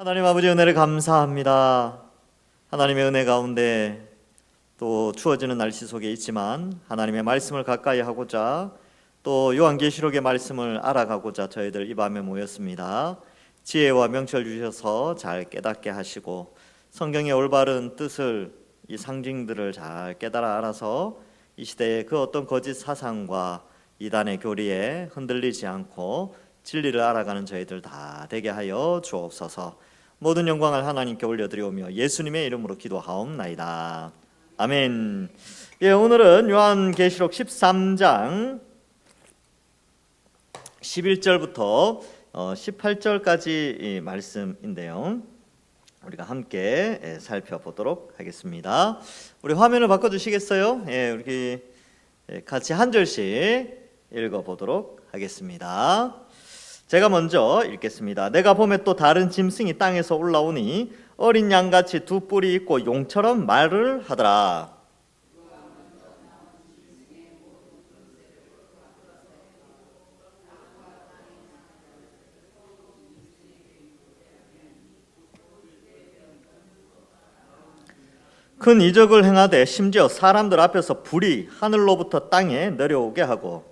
하나님 아버지 은혜를 감사합니다. 하나님의 은혜 가운데 또 추워지는 날씨 속에 있지만 하나님의 말씀을 가까이 하고자 또 요한계시록의 말씀을 알아가고자 저희들 이 밤에 모였습니다. 지혜와 명철 주셔서 잘 깨닫게 하시고 성경의 올바른 뜻을 이 상징들을 잘 깨달아 알아서 이 시대의 그 어떤 거짓 사상과 이단의 교리에 흔들리지 않고 진리를 알아가는 저희들 다 되게 하여 주옵소서. 모든 영광을 하나님께 올려드리오며 예수님의 이름으로 기도하옵나이다. 아멘. 예, 오늘은 요한계시록 13장 11절부터 18절까지 말씀인데요. 우리가 함께 살펴보도록 하겠습니다. 우리 화면을 바꿔주시겠어요? 예, 우리 같이 한 절씩 읽어보도록 하겠습니다. 제가 먼저 읽겠습니다. 내가 보매 또 다른 짐승이 땅에서 올라오니 어린 양같이 두 뿔이 있고 용처럼 말을 하더라. 큰 이적을 행하되 심지어 사람들 앞에서 불이 하늘로부터 땅에 내려오게 하고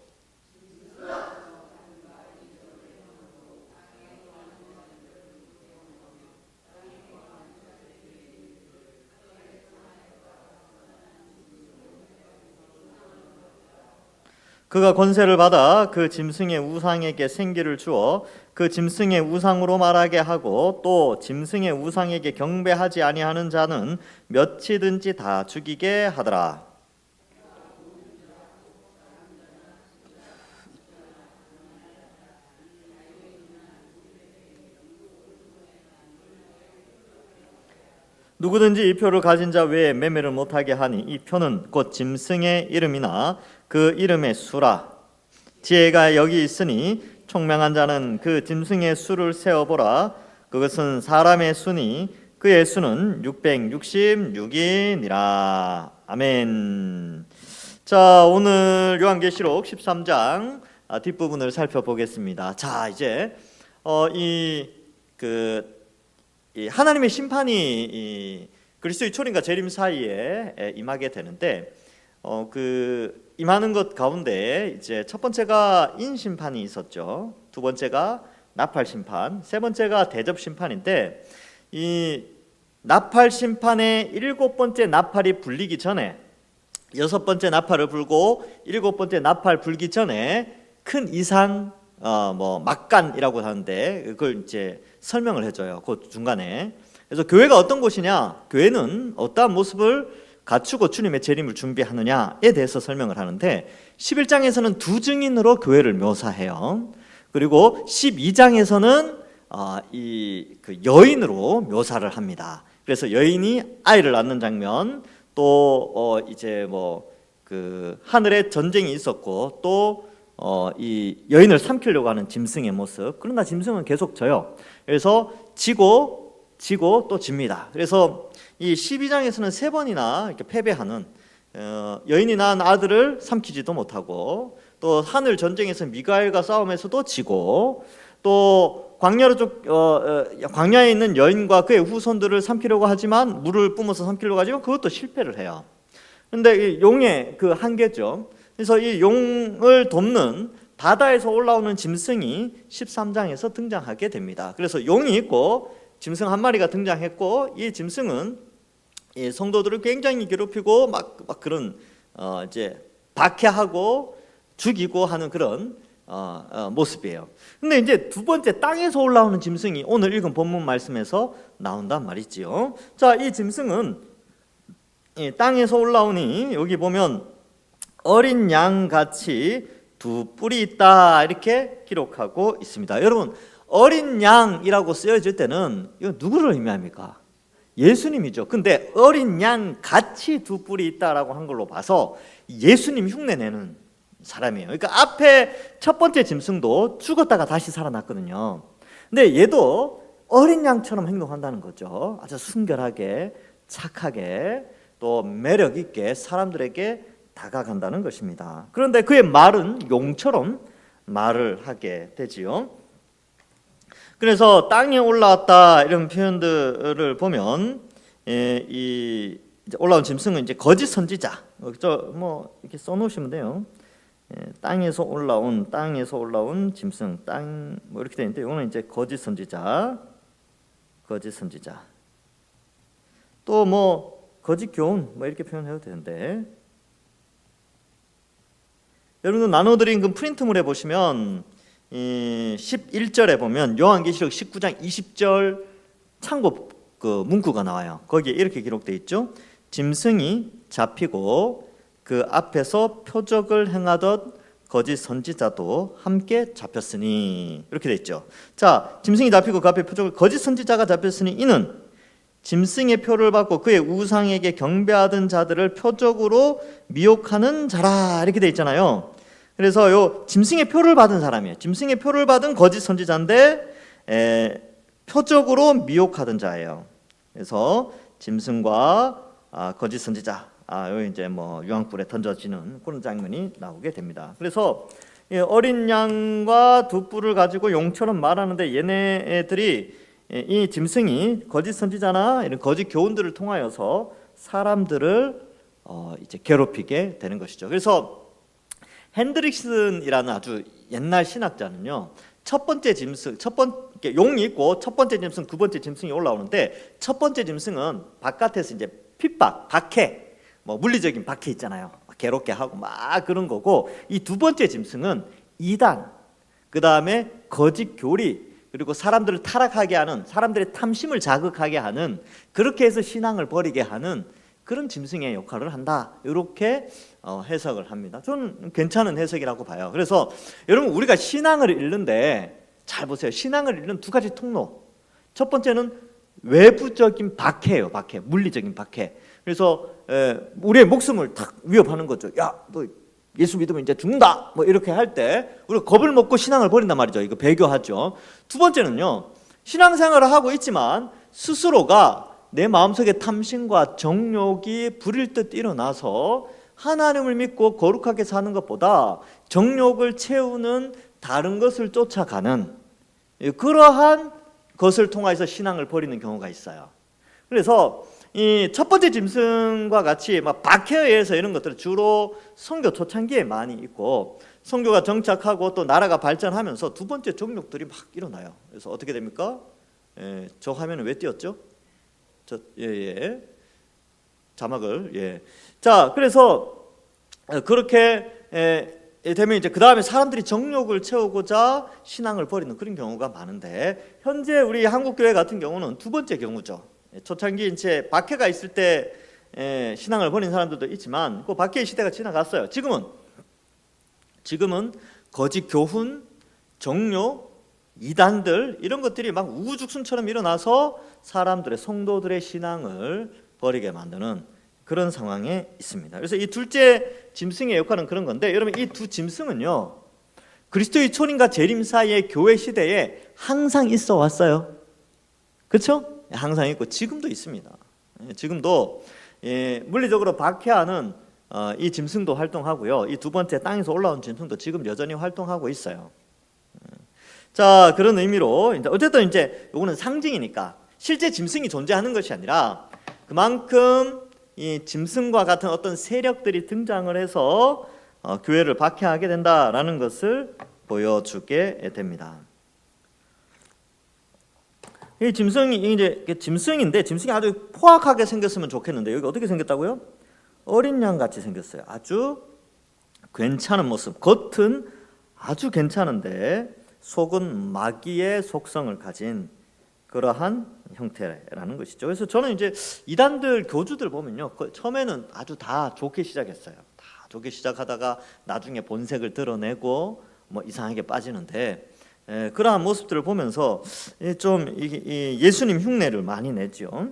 그가 권세를 받아 그 짐승의 우상에게 생기를 주어 그 짐승의 우상으로 말하게 하고 또 짐승의 우상에게 경배하지 아니하는 자는 몇이든지 다 죽이게 하더라. 누구든지 이 표를 가진 자 외에 매매를 못하게 하니 이 표는 곧 짐승의 이름이나 그 이름의 수라. 지혜가 여기 있으니 총명한 자는 그 짐승의 수를 세어보라. 그것은 사람의 수니 그의 수는 666이니라. 아멘. 자, 오늘 요한계시록 13장 뒷부분을 살펴보겠습니다. 자, 이제 이 하나님의 심판이 이 그리스도의 초림과 재림 사이에 임하게 되는데 그 임하는 것 가운데 이제 첫 번째가 인심판이 있었죠. 두 번째가 나팔 심판, 세 번째가 대접 심판인데 이 나팔 심판의 일곱 번째 나팔이 불리기 전에 여섯 번째 나팔을 불고 일곱 번째 나팔 불기 전에 큰 이상 막간이라고 하는데 그걸 이제 설명을 해줘요. 그 중간에. 그래서 교회가 어떤 곳이냐? 교회는 어떠한 모습을 갖추고 주님의 재림을 준비하느냐에 대해서 설명을 하는데 11장에서는 두 증인으로 교회를 묘사해요. 그리고 12장에서는 그 여인으로 묘사를 합니다. 그래서 여인이 아이를 낳는 장면, 또 이제 그 하늘에 전쟁이 있었고 또 이 여인을 삼키려고 하는 짐승의 모습. 그러나 짐승은 계속 져요. 그래서 지고 또 집니다. 그래서 이 12장에서는 세 번이나 이렇게 패배하는 여인이 낳은 아들을 삼키지도 못하고 또 하늘 전쟁에서 미가엘과 싸움에서도 지고 또 광야에 있는 여인과 그의 후손들을 삼키려고 하지만 물을 뿜어서 삼키려고 하지만 그것도 실패를 해요. 그런데 용의 그 한계죠. 그래서 이 용을 돕는 바다에서 올라오는 짐승이 13장에서 등장하게 됩니다. 그래서 용이 있고 짐승 한 마리가 등장했고 이 짐승은 이 성도들을 굉장히 괴롭히고 막 그런 이제 박해하고 죽이고 하는 그런 모습이에요. 근데 이제 두 번째 땅에서 올라오는 짐승이 오늘 읽은 본문 말씀에서 나온단 말이지요. 자, 이 짐승은 이 땅에서 올라오니 여기 보면 어린 양같이 두 뿔이 있다 이렇게 기록하고 있습니다. 여러분, 어린 양이라고 쓰여질 때는 이거 누구를 의미합니까? 예수님이죠. 근데 어린 양같이 두 뿔이 있다라고 한 걸로 봐서 예수님 흉내내는 사람이에요. 그러니까 앞에 첫 번째 짐승도 죽었다가 다시 살아났거든요. 근데 얘도 어린 양처럼 행동한다는 거죠. 아주 순결하게, 착하게, 또 매력 있게 사람들에게 다가간다는 것입니다. 그런데 그의 말은 용처럼 말을 하게 되지요. 그래서 땅에 올라왔다 이런 표현들을 보면 이 이제 올라온 짐승은 이제 거짓 선지자, 뭐 이렇게 써놓으시면 돼요. 땅에서 올라온 짐승, 땅 뭐 이렇게 되는데 이거는 이제 거짓 선지자. 또 뭐 거짓 교훈 뭐 이렇게 표현해도 되는데, 여러분 나눠드린 그 프린트물에 보시면 11절에 보면 요한계시록 19장 20절 참고 그 문구가 나와요. 거기에 이렇게 기록되어 있죠. 짐승이 잡히고 그 앞에서 표적을 행하던 거짓 선지자도 함께 잡혔으니, 이렇게 되어 있죠. 자, 짐승이 잡히고 그 앞에 표적을, 거짓 선지자가 잡혔으니 이는 짐승의 표를 받고 그의 우상에게 경배하던 자들을 표적으로 미혹하는 자라, 이렇게 되어 있잖아요. 그래서 요 짐승의 표를 받은 사람이에요. 짐승의 표를 받은 거짓 선지자인데 표적으로 미혹하던 자예요. 그래서 짐승과 거짓 선지자, 요 이제 뭐 유황불에 던져지는 그런 장면이 나오게 됩니다. 그래서 어린 양과 두 뿔을 가지고 용처럼 말하는데, 얘네들이 이 짐승이 거짓 선지자나 이런 거짓 교훈들을 통하여서 사람들을 이제 괴롭히게 되는 것이죠. 그래서 핸드릭슨이라는 아주 옛날 신학자는요, 첫 번째 짐승, 용이 있고 첫 번째 짐승, 두 번째 짐승이 올라오는데, 첫 번째 짐승은 바깥에서 이제 핍박, 박해, 뭐 물리적인 박해 있잖아요. 괴롭게 하고 막 그런 거고, 이 두 번째 짐승은 이단, 그 다음에 거짓 교리, 그리고 사람들을 타락하게 하는, 사람들의 탐심을 자극하게 하는, 그렇게 해서 신앙을 버리게 하는 그런 짐승의 역할을 한다, 이렇게 해석을 합니다. 저는 괜찮은 해석이라고 봐요. 그래서 여러분, 우리가 신앙을 잃는데 잘 보세요. 신앙을 잃는 두 가지 통로. 첫 번째는 외부적인 박해예요. 박해, 물리적인 박해. 그래서 우리의 목숨을 탁 위협하는 거죠. 야, 너 예수 믿으면 이제 죽는다, 뭐 이렇게 할 때 우리가 겁을 먹고 신앙을 버린단 말이죠. 이거 배교하죠. 두 번째는요, 신앙생활을 하고 있지만 스스로가 내 마음속에 탐심과 정욕이 불일 듯 일어나서 하나님을 믿고 거룩하게 사는 것보다 정욕을 채우는 다른 것을 쫓아가는, 그러한 것을 통해서 신앙을 버리는 경우가 있어요. 그래서 이 첫 번째 짐승과 같이 막 박해에 의해서 이런 것들은 주로 선교 초창기에 많이 있고, 선교가 정착하고 또 나라가 발전하면서 두 번째 정욕들이 막 일어나요. 그래서 어떻게 됩니까? 저 화면은 왜 띄었죠? 자막을. 자, 그래서 그렇게 되면 이제 그 다음에 사람들이 정욕을 채우고자 신앙을 버리는 그런 경우가 많은데, 현재 우리 한국 교회 같은 경우는 두 번째 경우죠. 초창기 이제 박해가 있을 때 신앙을 버린 사람들도 있지만 그 박해의 시대가 지나갔어요. 지금은 거짓 교훈, 정욕, 이단들, 이런 것들이 막 우후죽순처럼 일어나서 사람들의, 성도들의 신앙을 버리게 만드는 그런 상황에 있습니다. 그래서 이 둘째 짐승의 역할은 그런 건데, 여러분 이 두 짐승은요, 그리스도의 초림과 재림 사이의 교회 시대에 항상 있어 왔어요. 그렇죠? 항상 있고 지금도 있습니다. 지금도 물리적으로 박해하는 이 짐승도 활동하고요, 이 두 번째 땅에서 올라온 짐승도 지금 여전히 활동하고 있어요. 자, 그런 의미로 이제 어쨌든 이제 요거는 상징이니까 실제 짐승이 존재하는 것이 아니라 그만큼 이 짐승과 같은 어떤 세력들이 등장을 해서 교회를 박해하게 된다라는 것을 보여주게 됩니다. 이 짐승이 이제 짐승인데, 짐승이 아주 포악하게 생겼으면 좋겠는데 여기 어떻게 생겼다고요? 어린 양 같이 생겼어요. 아주 괜찮은 모습. 겉은 아주 괜찮은데 속은 마귀의 속성을 가진 그러한 형태라는 것이죠. 그래서 저는 이제 이단들 교주들 보면요, 처음에는 아주 다 좋게 시작했어요. 다 좋게 시작하다가 나중에 본색을 드러내고 뭐 이상하게 빠지는데, 그러한 모습들을 보면서 좀 예수님 흉내를 많이 내죠.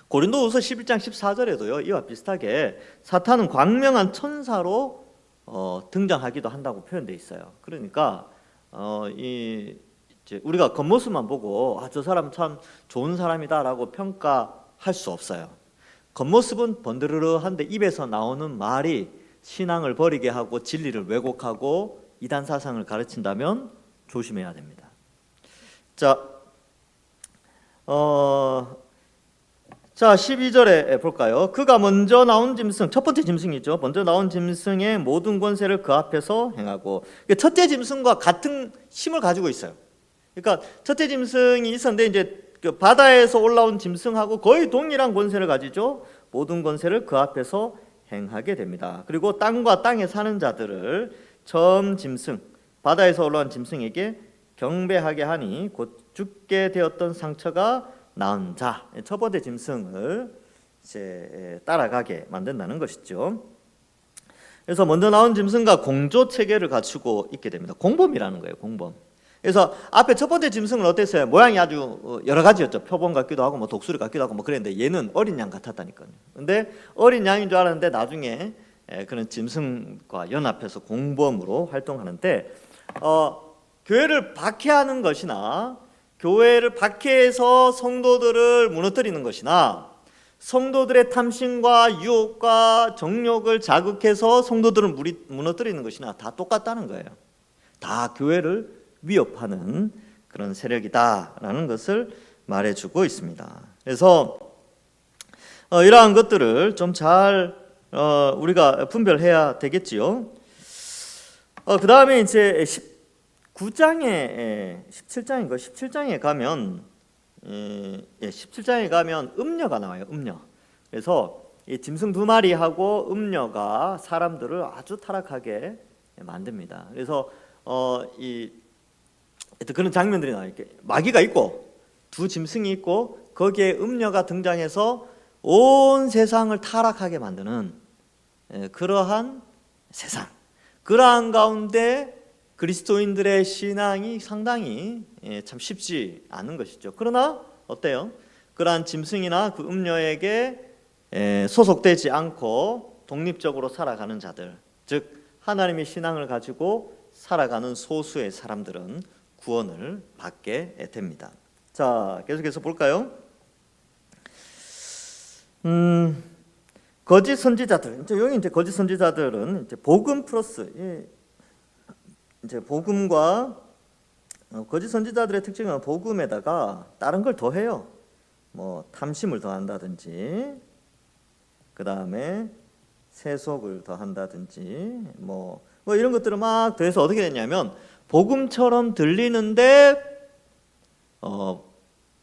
고린도후서 11장 14절에도요, 이와 비슷하게 사탄은 광명한 천사로 등장하기도 한다고 표현되어 있어요. 그러니까 이제 우리가 겉모습만 보고 저 사람 참 좋은 사람이다라고 평가할 수 없어요. 겉모습은 번드르르한데 입에서 나오는 말이 신앙을 버리게 하고 진리를 왜곡하고 이단 사상을 가르친다면 조심해야 됩니다. 자, 12절에 볼까요? 그가 먼저 나온 짐승, 첫 번째 짐승이죠. 먼저 나온 짐승의 모든 권세를 그 앞에서 행하고, 첫째 짐승과 같은 힘을 가지고 있어요. 그러니까 첫째 짐승이 있었는데 이제 그 바다에서 올라온 짐승하고 거의 동일한 권세를 가지죠. 모든 권세를 그 앞에서 행하게 됩니다. 그리고 땅과 땅에 사는 자들을 처음 짐승, 바다에서 올라온 짐승에게 경배하게 하니 곧 죽게 되었던 상처가 나은 자, 첫 번째 짐승을 이제 따라가게 만든다는 것이죠. 그래서 먼저 나온 짐승과 공조 체계를 갖추고 있게 됩니다. 공범이라는 거예요, 공범. 그래서 앞에 첫 번째 짐승은 어땠어요? 모양이 아주 여러 가지였죠. 표범 같기도 하고 뭐 독수리 같기도 하고 뭐 그랬는데 얘는 어린 양 같았다니까요. 근데 어린 양인 줄 알았는데 나중에 그런 짐승과 연합해서 공범으로 활동하는데 교회를 박해하는 것이나 교회를 박해해서 성도들을 무너뜨리는 것이나 성도들의 탐심과 유혹과 정욕을 자극해서 성도들을 무너뜨리는 것이나 다 똑같다는 거예요. 다 교회를 위협하는 그런 세력이다라는 것을 말해주고 있습니다. 그래서 이러한 것들을 좀 잘 우리가 분별해야 되겠지요. 그 다음에 이제 9장에 17장인가 17장에 가면 17장에 가면 음녀가 나와요. 음녀. 그래서 이 짐승 두 마리하고 음녀가 사람들을 아주 타락하게 만듭니다. 그래서 그런 장면들이 나와요. 이렇게 마귀가 있고 두 짐승이 있고 거기에 음녀가 등장해서 온 세상을 타락하게 만드는 그러한 세상. 그러한 가운데 그리스도인들의 신앙이 상당히 참 쉽지 않은 것이죠. 그러나 어때요? 그러한 짐승이나 그 음녀에게 소속되지 않고 독립적으로 살아가는 자들, 즉 하나님의 신앙을 가지고 살아가는 소수의 사람들은 구원을 받게 됩니다. 자, 계속해서 볼까요? 거짓 선지자들. 여기 이제 거짓 선지자들은 이제 복음 플러스 이제 복음과 거짓 선지자들의 특징은 복음에다가 다른 걸 더해요. 뭐 탐심을 더한다든지, 그 다음에 세속을 더한다든지, 뭐 이런 것들을 막 더해서 어떻게 됐냐면 복음처럼 들리는데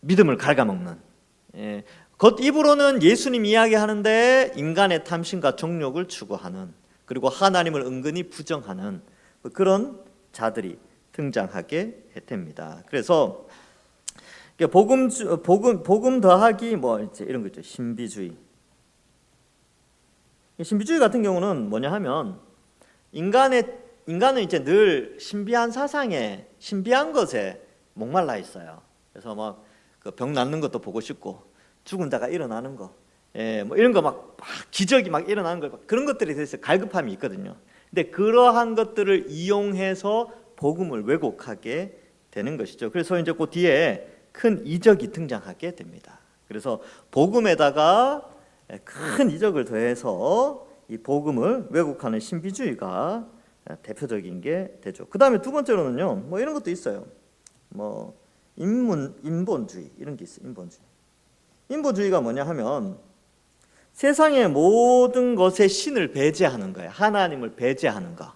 믿음을 갉아먹는. 겉입으로는 예수님 이야기하는데 인간의 탐심과 정욕을 추구하는, 그리고 하나님을 은근히 부정하는 그런 자들이 등장하게 됩니다. 그래서 복음 더하기 뭐 이제 이런 거 있죠. 신비주의. 신비주의 같은 경우는 뭐냐 하면 인간은 이제 늘 신비한 사상에 신비한 것에 목말라 있어요. 그래서 막 그 병 낫는 것도 보고 싶고 죽은 자가 일어나는 거, 뭐 이런 거 막 기적이 막 일어나는 거 그런 것들에 대해서 갈급함이 있거든요. 근데 그러한 것들을 이용해서 복음을 왜곡하게 되는 것이죠. 그래서 이제 그 뒤에 큰 이적이 등장하게 됩니다. 그래서 복음에다가 큰 이적을 더해서 이 복음을 왜곡하는 신비주의가 대표적인 게 되죠. 그 다음에 두 번째로는요, 뭐 이런 것도 있어요. 뭐 인본주의 이런 게 있어요. 인본주의가 뭐냐 하면 세상의 모든 것에 신을 배제하는 거예요. 하나님을 배제하는 거.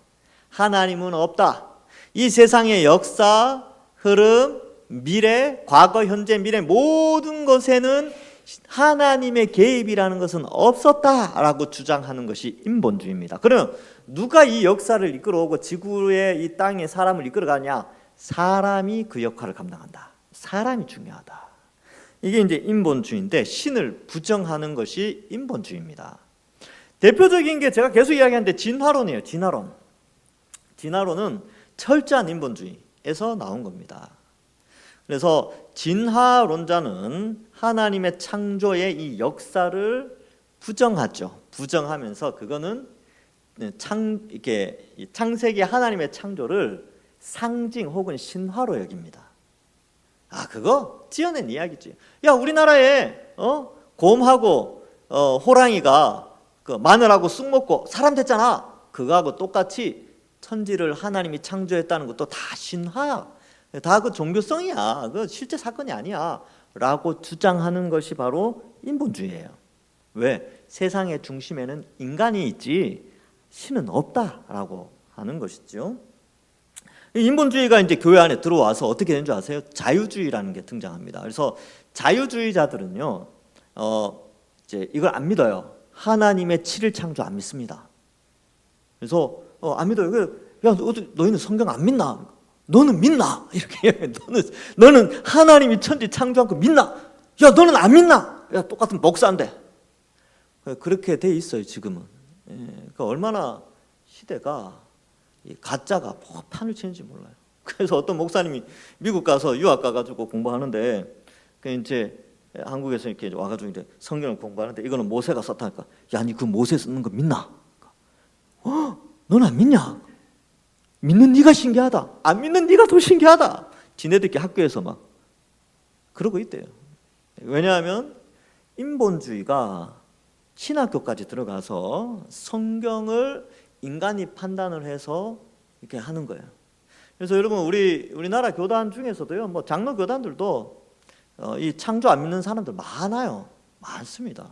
하나님은 없다. 이 세상의 역사, 흐름, 미래, 과거, 현재, 미래 모든 것에는 하나님의 개입이라는 것은 없었다라고 주장하는 것이 인본주의입니다. 그러면 누가 이 역사를 이끌어오고 지구의 이 땅에 사람을 이끌어가냐? 사람이 그 역할을 감당한다. 사람이 중요하다. 이게 이제 인본주의인데 신을 부정하는 것이 인본주의입니다. 대표적인 게 제가 계속 이야기하는데 진화론이에요. 진화론은 철저한 인본주의에서 나온 겁니다. 그래서 진화론자는 하나님의 창조의 이 역사를 부정하죠. 부정하면서 그거는 창세기 하나님의 창조를 상징 혹은 신화로 여깁니다. 그거 지어낸 이야기지. 야, 우리나라에 곰하고 호랑이가 그 마늘하고 쑥 먹고 사람 됐잖아. 그거하고 똑같이 천지를 하나님이 창조했다는 것도 다 신화야. 다 그 종교성이야. 그 실제 사건이 아니야. 라고 주장하는 것이 바로 인본주의예요. 왜? 세상의 중심에는 인간이 있지 신은 없다라고 하는 것이죠. 인본주의가 이제 교회 안에 들어와서 어떻게 되는 줄 아세요? 자유주의라는 게 등장합니다. 그래서 자유주의자들은요, 이제 이걸 안 믿어요. 하나님의 7일 창조 안 믿습니다. 그래서 안 믿어요. 야, 너희는 성경 안 믿나? 너는 믿나? 이렇게 너는 하나님이 천지 창조한 거 믿나? 야, 너는 안 믿나? 야, 똑같은 목사인데. 그렇게 돼 있어요 지금은. 그러니까 얼마나 시대가 가짜가 판을 치는지 몰라요. 그래서 어떤 목사님이 미국 가서 유학 가가지고 공부하는데 그 이제 한국에서 이렇게 와가지고 이제 성경을 공부하는데 이거는 모세가 썼다니까. 야, 니 그 모세 쓰는 거 믿나? 너는 안 믿냐? 믿는 네가 신기하다. 안 믿는 네가 더 신기하다. 지네들끼리 학교에서 막 그러고 있대요. 왜냐하면 인본주의가 신학교까지 들어가서 성경을 인간이 판단을 해서 이렇게 하는 거예요. 그래서 여러분 우리나라 교단 중에서도요, 뭐 장로 교단들도 이 창조 안 믿는 사람들 많아요. 많습니다.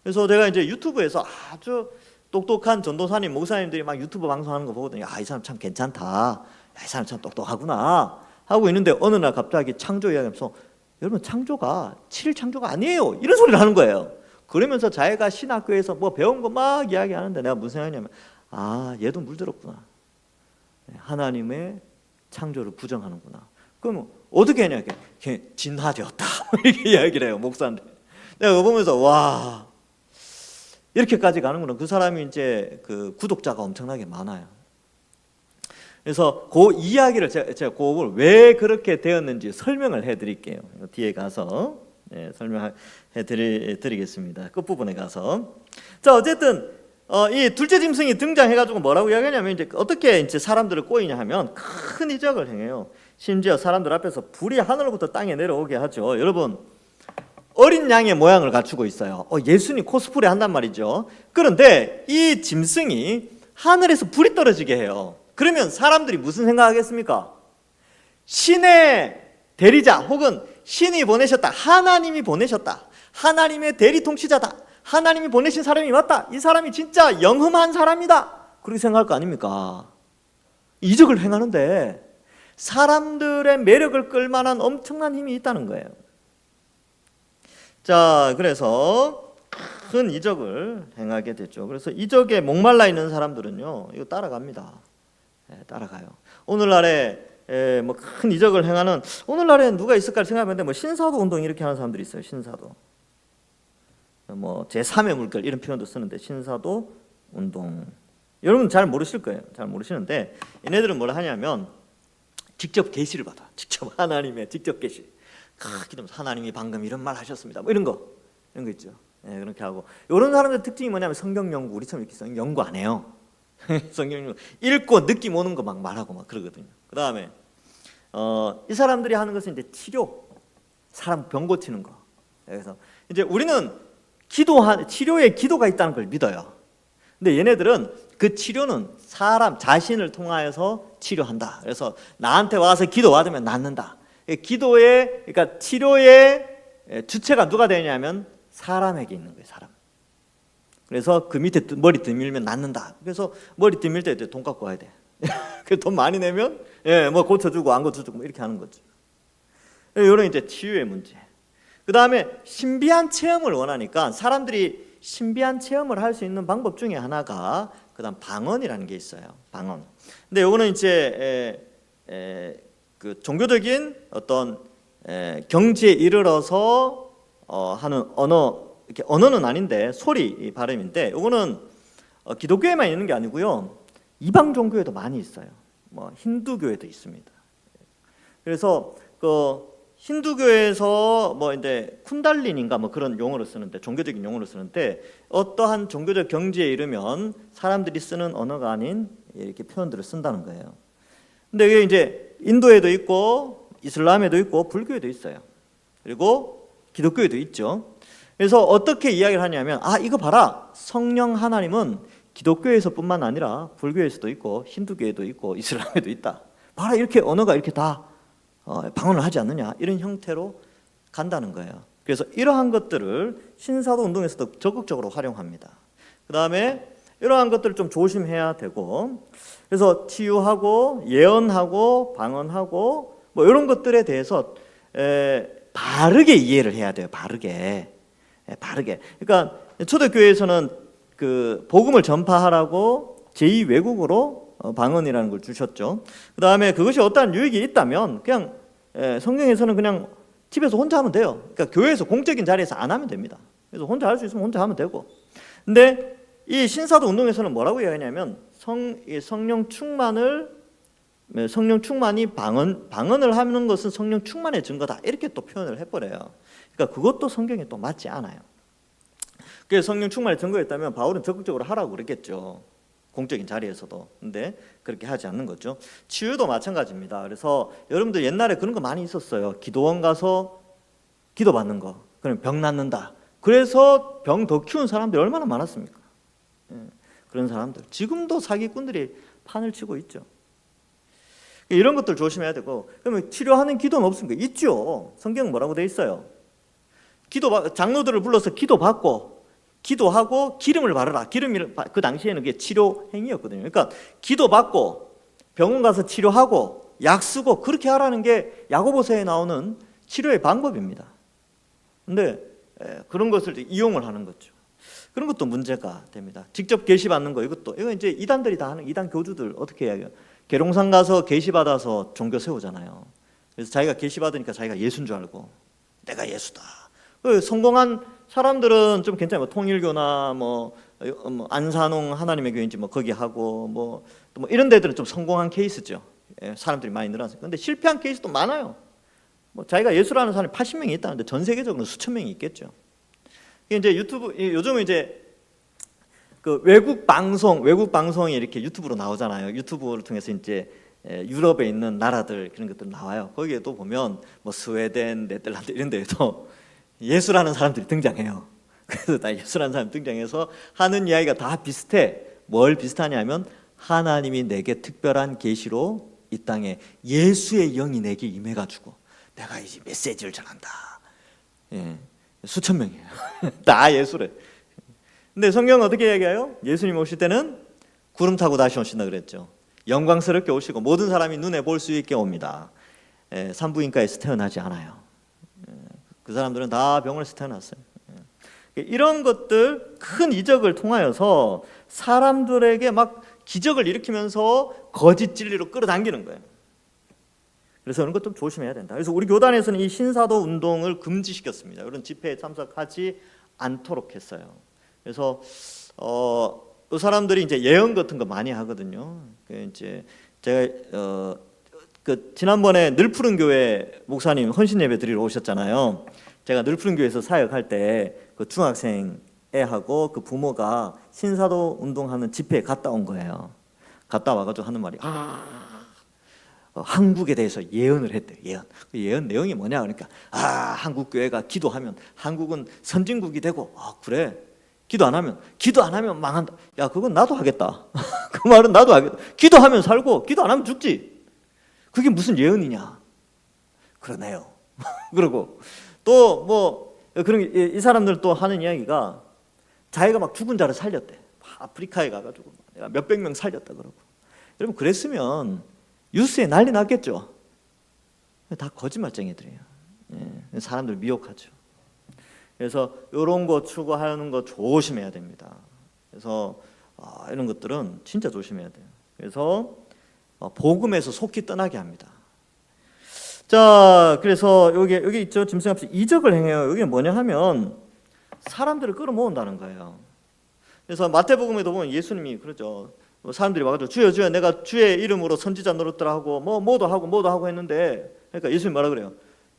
그래서 제가 이제 유튜브에서 아주 똑똑한 전도사님, 목사님들이 막 유튜브 방송하는 거 보거든요. 이 사람 참 괜찮다. 이 사람 참 똑똑하구나 하고 있는데 어느 날 갑자기 창조 이야기하면서 여러분 창조가 7일 창조가 아니에요. 이런 소리를 하는 거예요. 그러면서 자기가 신학교에서 뭐 배운 거 막 이야기하는데 내가 무슨 생각이냐면 얘도 물들었구나. 하나님의 창조를 부정하는구나. 그럼 어떻게 하냐? 진화되었다. 이렇게 이야기를 해요, 목사인데. 내가 보면서 와, 이렇게까지 가는구나. 그 사람이 이제 그 구독자가 엄청나게 많아요. 그래서 그 이야기를 제가 그걸 왜 그렇게 되었는지 설명을 해드릴게요. 뒤에 가서 설명해 드리겠습니다. 끝부분에 가서. 자, 어쨌든 이 둘째 짐승이 등장해가지고 뭐라고 이야기하냐면 이제 어떻게 이제 사람들을 꼬이냐 하면 큰 이적을 행해요. 심지어 사람들 앞에서 불이 하늘로부터 땅에 내려오게 하죠. 여러분, 어린 양의 모양을 갖추고 있어요. 예수님 코스프레 한단 말이죠. 그런데 이 짐승이 하늘에서 불이 떨어지게 해요. 그러면 사람들이 무슨 생각하겠습니까? 신의 대리자 혹은 신이 보내셨다. 하나님이 보내셨다. 하나님의 대리 통치자다. 하나님이 보내신 사람이 맞다. 이 사람이 진짜 영험한 사람이다. 그렇게 생각할 거 아닙니까? 이적을 행하는데 사람들의 매력을 끌만한 엄청난 힘이 있다는 거예요. 자, 그래서 큰 이적을 행하게 됐죠. 그래서 이적에 목말라 있는 사람들은요, 이거 따라갑니다. 따라가요. 오늘날에 뭐 큰 이적을 행하는, 오늘날에 누가 있을까 생각하는데 뭐 신사도 운동 이렇게 하는 사람들이 있어요. 신사도. 뭐 제3의 물결 이런 표현도 쓰는데 신사도 운동. 여러분 잘 모르실 거예요. 잘 모르시는데 얘네들은 뭐라 하냐면 직접 계시를 받아. 직접 하나님의 직접 계시. 기도하면서 하나님이 방금 이런 말 하셨습니다. 뭐 이런 거 있죠. 그렇게 하고 이런 사람들 특징이 뭐냐면 성경 연구, 우리처럼 이렇게 성경 연구 안 해요. 성경 연구 읽고 느낌 오는 거 막 말하고 막 그러거든요. 그 다음에 이 사람들이 하는 것은 이제 치료, 사람 병 고치는 거. 그래서 이제 우리는 치료에 기도가 있다는 걸 믿어요. 근데 얘네들은 그 치료는 사람 자신을 통하여서 치료한다. 그래서 나한테 와서 기도 받으면 낫는다. 그러니까 치료의 주체가 누가 되냐면 사람에게 있는 거예요. 사람. 그래서 그 밑에 머리 드밀면 낫는다. 그래서 머리 드밀 때 돈 갖고 와야 돼. 그 돈 많이 내면 뭐 고쳐주고 안 고쳐주고 뭐 이렇게 하는 거죠. 이런 이제 치유의 문제. 그 다음에 신비한 체험을 원하니까 사람들이 신비한 체험을 할 수 있는 방법 중에 하나가 그다음 방언이라는 게 있어요. 방언. 근데 요거는 이제 그 종교적인 어떤 경지에 이르러서 하는 언어, 이렇게 언어는 아닌데 소리 발음인데 요거는 기독교에만 있는 게 아니고요. 이방 종교에도 많이 있어요. 뭐 힌두교에도 있습니다. 그래서 그 힌두교에서 뭐 이제 쿤달린인가 뭐 그런 용어를 쓰는데 종교적인 용어를 쓰는데 어떠한 종교적 경지에 이르면 사람들이 쓰는 언어가 아닌 이렇게 표현들을 쓴다는 거예요. 근데 이게 이제 인도에도 있고 이슬람에도 있고 불교에도 있어요. 그리고 기독교에도 있죠. 그래서 어떻게 이야기를 하냐면 이거 봐라. 성령 하나님은 기독교에서뿐만 아니라 불교에서도 있고 힌두교에도 있고 이슬람에도 있다. 봐라, 이렇게 언어가 이렇게 다 방언을 하지 않느냐 이런 형태로 간다는 거예요. 그래서 이러한 것들을 신사도 운동에서도 적극적으로 활용합니다. 그 다음에 이러한 것들을 좀 조심해야 되고, 그래서 치유하고 예언하고 방언하고 뭐 이런 것들에 대해서 바르게 이해를 해야 돼요. 바르게. 그러니까 초대교회에서는 그 복음을 전파하라고 제2 외국어로 방언이라는 걸 주셨죠. 그 다음에 그것이 어떠한 유익이 있다면 그냥 성경에서는 그냥 집에서 혼자 하면 돼요. 그러니까 교회에서 공적인 자리에서 안 하면 됩니다. 그래서 혼자 할 수 있으면 혼자 하면 되고. 근데 이 신사도 운동에서는 뭐라고 이야기하냐면 성령 충만이 방언을 하는 것은 성령 충만의 증거다 이렇게 또 표현을 해버려요. 그러니까 그것도 성경에 또 맞지 않아요. 그래서 성령 충만의 증거였다면 바울은 적극적으로 하라고 그랬겠죠. 공적인 자리에서도. 근데 그렇게 하지 않는 거죠. 치유도 마찬가지입니다. 그래서 여러분들 옛날에 그런 거 많이 있었어요. 기도원 가서 기도 받는 거. 그럼 병 낫는다. 그래서 병 더 키운 사람들이 얼마나 많았습니까? 그런 사람들. 지금도 사기꾼들이 판을 치고 있죠. 이런 것들 조심해야 되고. 그러면 치료하는 기도는 없습니까? 있죠. 성경은 뭐라고 돼 있어요? 장로들을 불러서 기도받고 기도하고 기름을 바르라. 기름이 그 당시에는 그게 치료 행위였거든요. 그러니까 기도받고 병원 가서 치료하고 약 쓰고 그렇게 하라는 게 야고보서에 나오는 치료의 방법입니다. 근데 그런 것을 이용을 하는 거죠. 그런 것도 문제가 됩니다. 직접 계시받는 거 이건 이제 이단들이 다 하는, 이단 교주들 어떻게 해요? 계룡산 가서 계시받아서 종교 세우잖아요. 그래서 자기가 계시받으니까 자기가 예수인 줄 알고 내가 예수다. 성공한 사람들은 좀 괜찮아요. 통일교나 뭐 안산홍 하나님의 교회인지 뭐 거기 하고 뭐 이런 데들은 좀 성공한 케이스죠. 사람들이 많이 늘어났어요. 근데 실패한 케이스도 많아요. 뭐 자기가 예수라는 사람이 80명이 있다는데 전 세계적으로 수천 명이 있겠죠. 이게 이제 요즘은 이제 그 외국 방송이 이렇게 유튜브로 나오잖아요. 유튜브를 통해서 이제 유럽에 있는 나라들 그런 것들 나와요. 거기에 또 보면 뭐 스웨덴, 네덜란드 이런 데에도 예수라는 사람들이 등장해요. 그래서 다 예수라는 사람 등장해서 하는 이야기가 다 비슷해. 뭘 비슷하냐면 하나님이 내게 특별한 계시로 이 땅에 예수의 영이 내게 임해가지고 내가 이제 메시지를 전한다. 수천 명이에요. 다 예수래. 근데 성경은 어떻게 얘기해요? 예수님 오실 때는 구름 타고 다시 오신다 그랬죠. 영광스럽게 오시고 모든 사람이 눈에 볼 수 있게 옵니다. 산부인과에서 태어나지 않아요. 그 사람들은 다 병원에서 태어났어요. 이런 것들 큰 이적을 통하여서 사람들에게 막 기적을 일으키면서 거짓 진리로 끌어당기는 거예요. 그래서 그런 것 좀 조심해야 된다. 그래서 우리 교단에서는 이 신사도 운동을 금지시켰습니다. 이런 집회에 참석하지 않도록 했어요. 그래서 그 사람들이 이제 예언 같은 거 많이 하거든요. 이제 제가 지난번에 늘푸른 교회 목사님 헌신 예배 드리러 오셨잖아요. 제가 늘푸른 교회에서 사역할 때 그 중학생 애하고 그 부모가 신사도 운동하는 집회에 갔다 온 거예요. 갔다 와가지고 하는 말이 한국에 대해서 예언을 했대요. 예언 내용이 뭐냐 그러니까 한국 교회가 기도하면 한국은 선진국이 되고 그래 기도 안 하면 망한다. 야 그건 나도 하겠다. 그 말은 나도 하겠다. 기도하면 살고 기도 안 하면 죽지. 그게 무슨 예언이냐? 그러네요. 그러고 또 뭐 그런 이 사람들 또 하는 이야기가 자기가 막 죽은 자를 살렸대. 아프리카에 가가지고 내가 몇백 명 살렸다 그러고. 여러분 그랬으면 뉴스에 난리 났겠죠. 다 거짓말쟁이들이에요. 사람들 미혹하죠. 그래서 이런 거 추구하는 거 조심해야 됩니다. 그래서 이런 것들은 진짜 조심해야 돼요. 그래서 복음에서 속히 떠나게 합니다. 자, 그래서 여기 있죠. 짐승 앞에서 이적을 행해요. 여기 뭐냐 하면 사람들을 끌어모은다는 거예요. 그래서 마태복음에도 보면 예수님이 그러죠. 사람들이 와가지고 주여 주여 내가 주의 이름으로 선지자 노릇들 하고 뭐도 하고 했는데 그러니까 예수님 뭐라 그래요?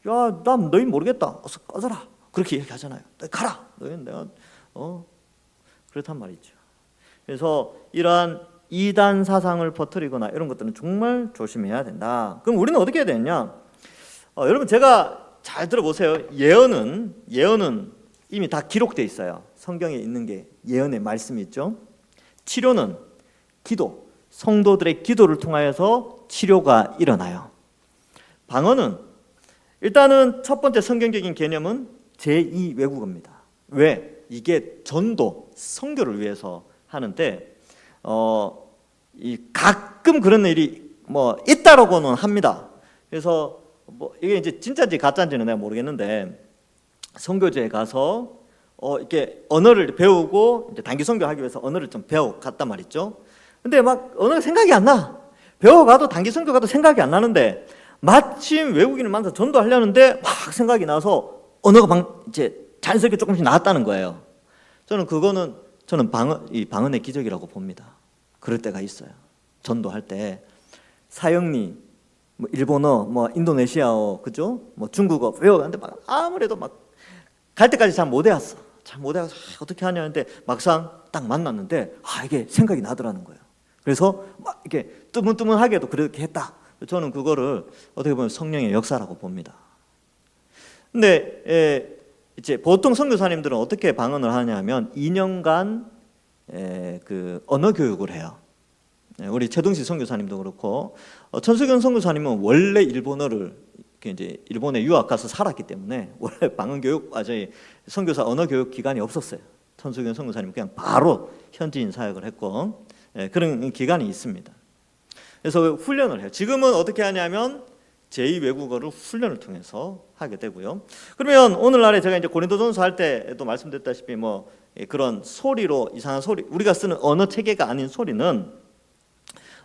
야, 난 너희 모르겠다. 어서 꺼져라. 그렇게 얘기하잖아요. 가라. 너희는 내가 그렇단 말이죠. 그래서 이러한 이단 사상을 퍼뜨리거나 이런 것들은 정말 조심해야 된다. 그럼 우리는 어떻게 해야 되느냐? 여러분 제가 잘 들어보세요. 예언은 이미 다 기록되어 있어요. 성경에 있는 게 예언의 말씀이 있죠. 치료는 기도, 성도들의 기도를 통하여서 치료가 일어나요. 방언은 일단은 첫 번째 성경적인 개념은 제2 외국어입니다. 왜? 이게 전도, 선교를 위해서 하는데 이 가끔 그런 일이 뭐 있다라고는 합니다. 그래서 뭐 이게 이제 진짜인지 가짜인지는 내가 모르겠는데 선교지에 가서 이렇게 언어를 배우고 이제 단기 선교하기 위해서 언어를 좀 배워 갔단 말이죠. 근데 막 언어가 생각이 안 나. 배워가도 단기 선교 가도 생각이 안 나는데 마침 외국인을 만나서 전도하려는데 막 생각이 나서 언어가 이제 자연스럽게 조금씩 나왔다는 거예요. 저는 방언의 기적이라고 봅니다. 그럴 때가 있어요. 전도할 때 사형리, 뭐 일본어, 뭐 인도네시아어, 그죠? 뭐 중국어 외워가는데 막 아무래도 막 갈 때까지 잘 못 외웠어. 잘 못 외워서 어떻게 하냐 했는데 막상 딱 만났는데 이게 생각이 나더라는 거예요. 그래서 막 이렇게 뜨문뜨문하게도 그렇게 했다. 저는 그거를 어떻게 보면 성령의 역사라고 봅니다. 근데 이제 보통 선교사님들은 어떻게 방언을 하냐면 2년간 그 언어 교육을 해요. 우리 최동식 선교사님도 그렇고 천수경 선교사님은 원래 일본어를 이제 일본에 유학 가서 살았기 때문에 원래 방언 교육 선교사 언어 교육 기간이 없었어요. 천수경 선교사님 그냥 바로 현지인 사역을 했고 그런 기간이 있습니다. 그래서 훈련을 해요. 지금은 어떻게 하냐면 제2 외국어를 훈련을 통해서 하게 되고요. 그러면 오늘날에 제가 이제 고린도전서 할 때도 말씀드렸다시피 뭐 그런 소리로 이상한 소리, 우리가 쓰는 언어 체계가 아닌 소리는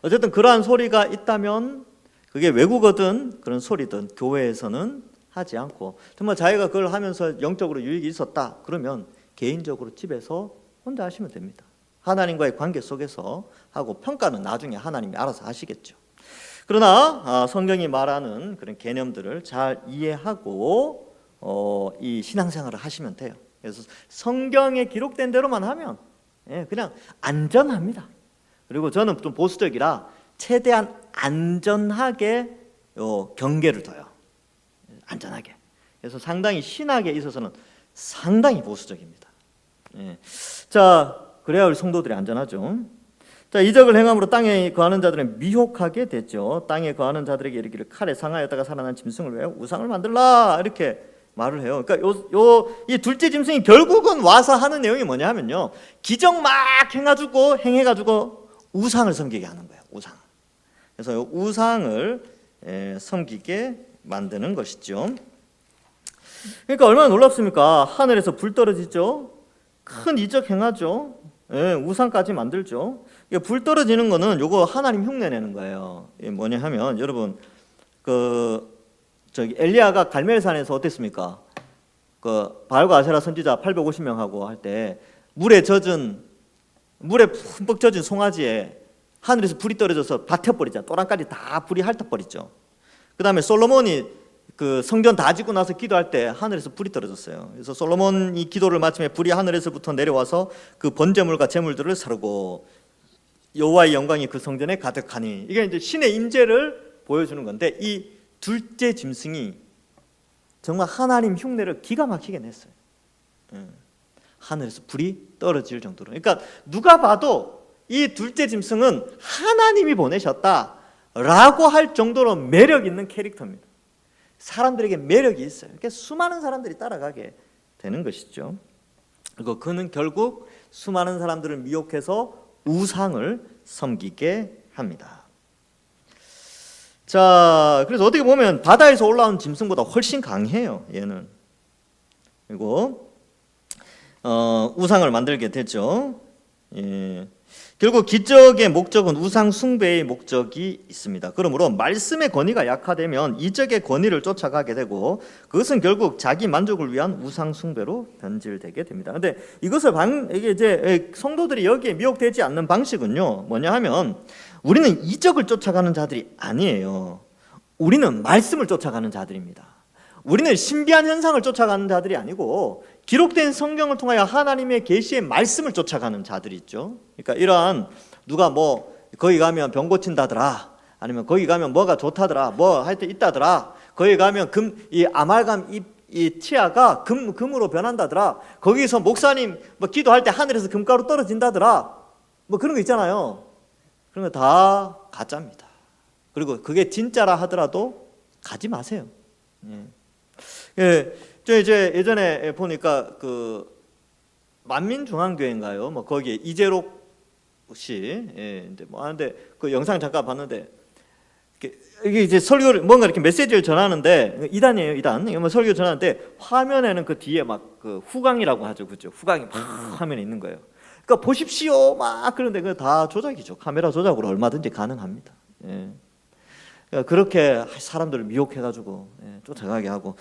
어쨌든 그러한 소리가 있다면 그게 외국어든 그런 소리든 교회에서는 하지 않고 정말 자기가 그걸 하면서 영적으로 유익이 있었다 그러면 개인적으로 집에서 혼자 하시면 됩니다. 하나님과의 관계 속에서 하고 평가는 나중에 하나님이 알아서 하시겠죠. 그러나 성경이 말하는 그런 개념들을 잘 이해하고 이 신앙생활을 하시면 돼요. 그래서 성경에 기록된 대로만 하면 그냥 안전합니다. 그리고 저는 좀 보수적이라 최대한 안전하게 경계를 둬요. 안전하게. 그래서 상당히 신학에 있어서는 상당히 보수적입니다. 자, 그래야 우리 성도들이 안전하죠. 자, 이적을 행함으로 땅에 거하는 자들은 미혹하게 됐죠. 땅에 거하는 자들에게 이르기를 칼에 상하였다가 살아난 짐승을 왜 우상을 만들라 이렇게 말을 해요. 그러니까 이 둘째 짐승이 결국은 와서 하는 내용이 뭐냐면요, 기적 막 행해가지고 우상을 섬기게 하는 거예요. 우상. 그래서 우상을 섬기게 만드는 것이죠. 그러니까 얼마나 놀랍습니까? 하늘에서 불 떨어지죠. 큰 이적 행하죠. 우상까지 만들죠. 불 떨어지는 거는 요거 하나님 흉내내는 거예요. 뭐냐 하면 여러분 엘리야가 갈멜산에서 어땠습니까? 그 바알과 아세라 선지자 850명하고 할 때 물에 흠뻑 젖은 송아지에 하늘에서 불이 떨어져서 다 태워버리잖아. 또랑까지 다 불이 핥아버리죠. 그 다음에 솔로몬이 그 성전 다 짓고 나서 기도할 때 하늘에서 불이 떨어졌어요. 그래서 솔로몬이 기도를 마침에 불이 하늘에서부터 내려와서 그 번제물과 제물들을 사르고 여호와의 영광이 그 성전에 가득하니, 이게 이제 신의 임재를 보여주는 건데, 이 둘째 짐승이 정말 하나님 흉내를 기가 막히게 냈어요. 하늘에서 불이 떨어질 정도로. 그러니까 누가 봐도 이 둘째 짐승은 하나님이 보내셨다라고 할 정도로 매력 있는 캐릭터입니다. 사람들에게 매력이 있어요. 그러니까 수많은 사람들이 따라가게 되는 것이죠. 그리고 그는 결국 수많은 사람들을 미혹해서 우상을 섬기게 합니다. 자, 그래서 어떻게 보면 바다에서 올라온 짐승보다 훨씬 강해요, 얘는. 그리고 우상을 만들게 되죠. 결국 기적의 목적은 우상 숭배의 목적이 있습니다. 그러므로 말씀의 권위가 약화되면 이적의 권위를 쫓아가게 되고, 그것은 결국 자기 만족을 위한 우상 숭배로 변질되게 됩니다. 그런데 이게 이제 성도들이 여기에 미혹되지 않는 방식은요, 뭐냐 하면 우리는 이적을 쫓아가는 자들이 아니에요. 우리는 말씀을 쫓아가는 자들입니다. 우리는 신비한 현상을 쫓아가는 자들이 아니고 기록된 성경을 통하여 하나님의 계시의 말씀을 쫓아가는 자들이 있죠. 그러니까 이러한 누가 뭐 거기 가면 병 고친다더라, 아니면 거기 가면 뭐가 좋다더라, 뭐 하여튼 있다더라, 거기 가면 이 아말감 이 치아가 금으로 변한다더라, 거기서 목사님 뭐 기도할 때 하늘에서 금가루 떨어진다더라, 뭐 그런 거 있잖아요. 그런 거 다 가짜입니다. 그리고 그게 진짜라 하더라도 가지 마세요. 예, 저 이제 예전에 보니까 그 만민중앙교회인가요? 뭐 거기에 이재록 씨, 근데 뭐 하는데 그 영상 잠깐 봤는데 이게 이제 설교를 뭔가 이렇게 메시지를 전하는데 이단이에요, 이단. 뭐 설교 전하는데 화면에는 그 뒤에 막 그 후광이라고 하죠, 그죠? 후광이 막 화면에 있는 거예요. 그러니까 보십시오, 막 그런데 그 다 조작이죠. 카메라 조작으로 얼마든지 가능합니다. 그러니까 그렇게 사람들을 미혹해가지고 쫓아가게 하고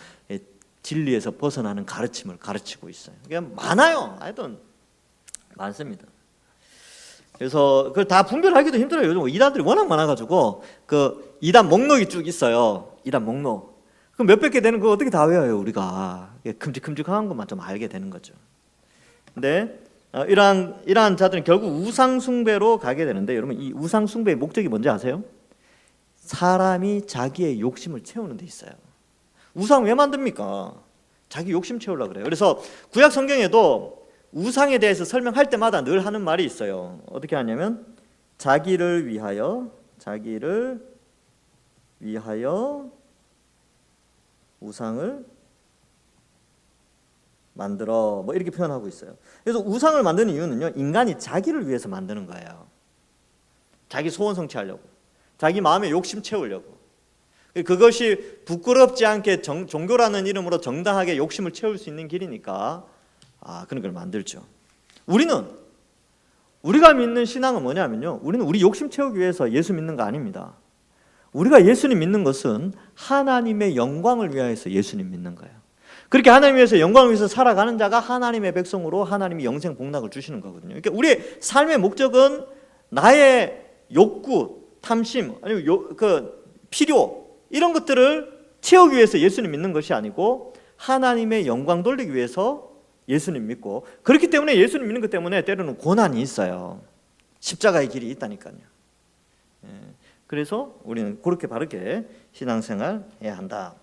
진리에서 벗어나는 가르침을 가르치고 있어요. 그냥 많아요. 하여튼 많습니다. 그래서 그걸 다 분별하기도 힘들어요. 요즘 이단들이 워낙 많아가지고 그 이단 목록이 쭉 있어요. 이단 목록. 그럼 몇백 개 되는 거 어떻게 다 외워요, 우리가? 큼직큼직한 것만 좀 알게 되는 거죠. 근데 이러한 자들은 결국 우상 숭배로 가게 되는데, 여러분 이 우상 숭배의 목적이 뭔지 아세요? 사람이 자기의 욕심을 채우는 데 있어요. 우상 왜 만듭니까? 자기 욕심 채우려고 그래요. 그래서 구약 성경에도 우상에 대해서 설명할 때마다 늘 하는 말이 있어요. 어떻게 하냐면 자기를 위하여 우상을 만들어, 뭐 이렇게 표현하고 있어요. 그래서 우상을 만드는 이유는요, 인간이 자기를 위해서 만드는 거예요. 자기 소원 성취하려고, 자기 마음의 욕심 채우려고. 그것이 부끄럽지 않게 종교라는 이름으로 정당하게 욕심을 채울 수 있는 길이니까 그런 걸 만들죠. 우리가 믿는 신앙은 뭐냐면요, 우리는 우리 욕심 채우기 위해서 예수 믿는 거 아닙니다. 우리가 예수님 믿는 것은 하나님의 영광을 위하여서 예수님 믿는 거예요. 그렇게 하나님 위해서 영광을 위해서 살아가는 자가 하나님의 백성으로 하나님이 영생 복락을 주시는 거거든요. 그러니까 우리의 삶의 목적은 나의 욕구, 탐심, 아니면 필요, 이런 것들을 채우기 위해서 예수님 믿는 것이 아니고 하나님의 영광 돌리기 위해서 예수님 믿고, 그렇기 때문에 예수님 믿는 것 때문에 때로는 고난이 있어요. 십자가의 길이 있다니까요. 그래서 우리는 그렇게 바르게 신앙생활 해야 한다.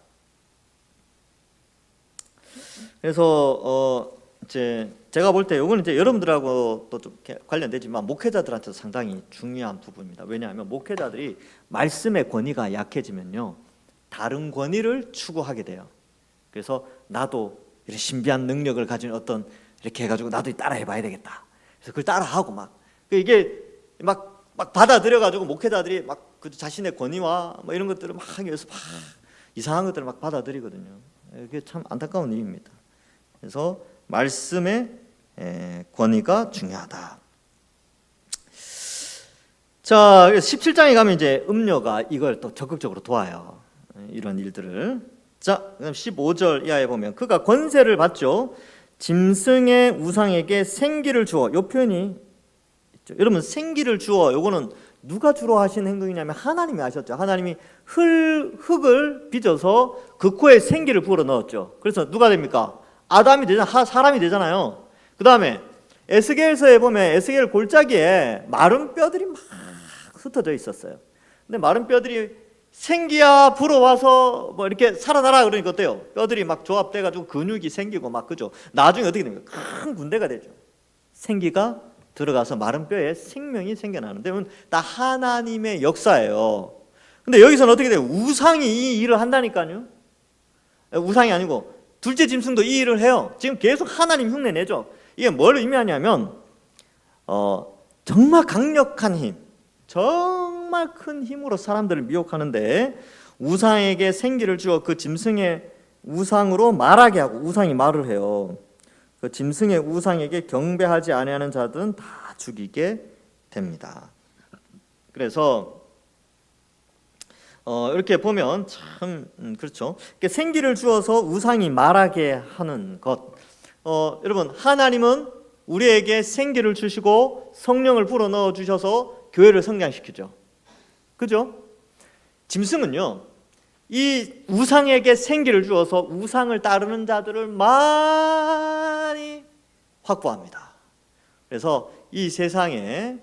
그래서 제가 볼 때 이건 이제 여러분들하고 또 좀 관련되지만 목회자들한테도 상당히 중요한 부분입니다. 왜냐하면 목회자들이 말씀의 권위가 약해지면요, 다른 권위를 추구하게 돼요. 그래서 나도 이런 신비한 능력을 가진 어떤 이렇게 해가지고 나도 따라해봐야 되겠다. 그래서 그걸 따라하고 이게 막 받아들여가지고 목회자들이 막 그 자신의 권위와 뭐 이런 것들을 막 하기 위해서 막 이상한 것들을 막 받아들이거든요. 이게 참 안타까운 일입니다. 그래서 말씀의 권위가 중요하다. 자, 17장에 가면 이제 음료가 이걸 또 적극적으로 도와요. 이런 일들을. 자, 그다음 15절 이하에 보면 그가 권세를 받죠. 짐승의 우상에게 생기를 주어. 요 표현이 있죠. 여러분, 생기를 주어, 요거는 누가 주로 하신 행동이냐면 하나님이 하셨죠. 하나님이 흙을 빚어서 그 코에 생기를 불어 넣었죠. 그래서 누가 됩니까? 아담이 되잖아요. 사람이 되잖아요. 그 다음에 에스겔서에 보면 에스겔 골짜기에 마른 뼈들이 막 흩어져 있었어요. 근데 마른 뼈들이 생기야 불어와서 뭐 이렇게 살아나라 그러니까 어때요? 뼈들이 막 조합돼가지고 근육이 생기고 막, 그죠? 나중에 어떻게 됩니까? 큰 군대가 되죠. 생기가 들어가서 마른 뼈에 생명이 생겨나는데 다 하나님의 역사예요. 근데 여기서는 어떻게 돼요? 우상이 이 일을 한다니까요. 우상이 아니고 둘째 짐승도 이 일을 해요. 지금 계속 하나님 흉내 내죠. 이게 뭘 의미하냐면 정말 강력한 힘, 정말 큰 힘으로 사람들을 미혹하는데 우상에게 생기를 주어 그 짐승의 우상으로 말하게 하고, 우상이 말을 해요. 그 짐승의 우상에게 경배하지 아니하는 자들은 다 죽이게 됩니다. 그래서 이렇게 보면 참 그렇죠. 생기를 주어서 우상이 말하게 하는 것. 여러분, 하나님은 우리에게 생기를 주시고 성령을 불어넣어 주셔서 교회를 성장시키죠. 그죠? 짐승은요, 이 우상에게 생기를 주어서 우상을 따르는 자들을 많이 확보합니다. 그래서 이 세상에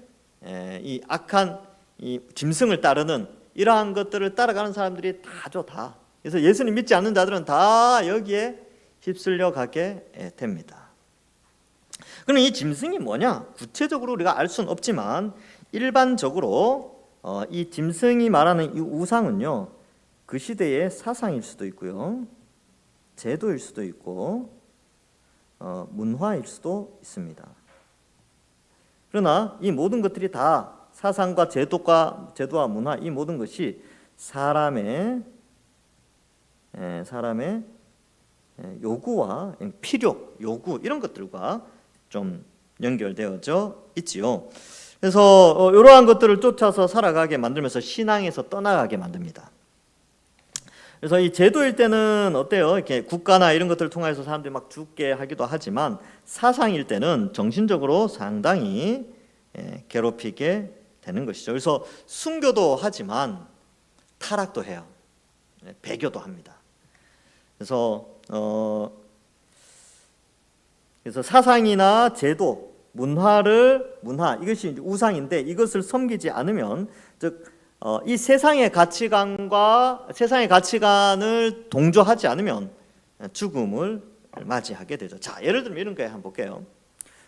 이 악한 이 짐승을 따르는 이러한 것들을 따라가는 사람들이 다죠, 다. 그래서 예수님 믿지 않는 자들은 다 여기에 휩쓸려 가게 됩니다. 그럼 이 짐승이 뭐냐? 구체적으로 우리가 알 수는 없지만 일반적으로 이 짐승이 말하는 이 우상은요, 그 시대의 사상일 수도 있고요, 제도일 수도 있고, 문화일 수도 있습니다. 그러나 이 모든 것들이 다 사상과 제도와 문화, 이 모든 것이 사람의 요구와 필요, 요구 이런 것들과 좀 연결되어져 있지요. 그래서 이러한 것들을 쫓아서 살아가게 만들면서 신앙에서 떠나가게 만듭니다. 그래서 이 제도일 때는 어때요? 이렇게 국가나 이런 것들을 통해서 사람들이 막 죽게 하기도 하지만, 사상일 때는 정신적으로 상당히 괴롭히게 되는 것이죠. 그래서 순교도 하지만 타락도 해요. 배교도 합니다. 그래서 사상이나 제도, 문화 이것이 우상인데, 이것을 섬기지 않으면, 즉 이 세상의 가치관을 동조하지 않으면 죽음을 맞이하게 되죠. 자, 예를 들면 이런 거 한번 볼게요.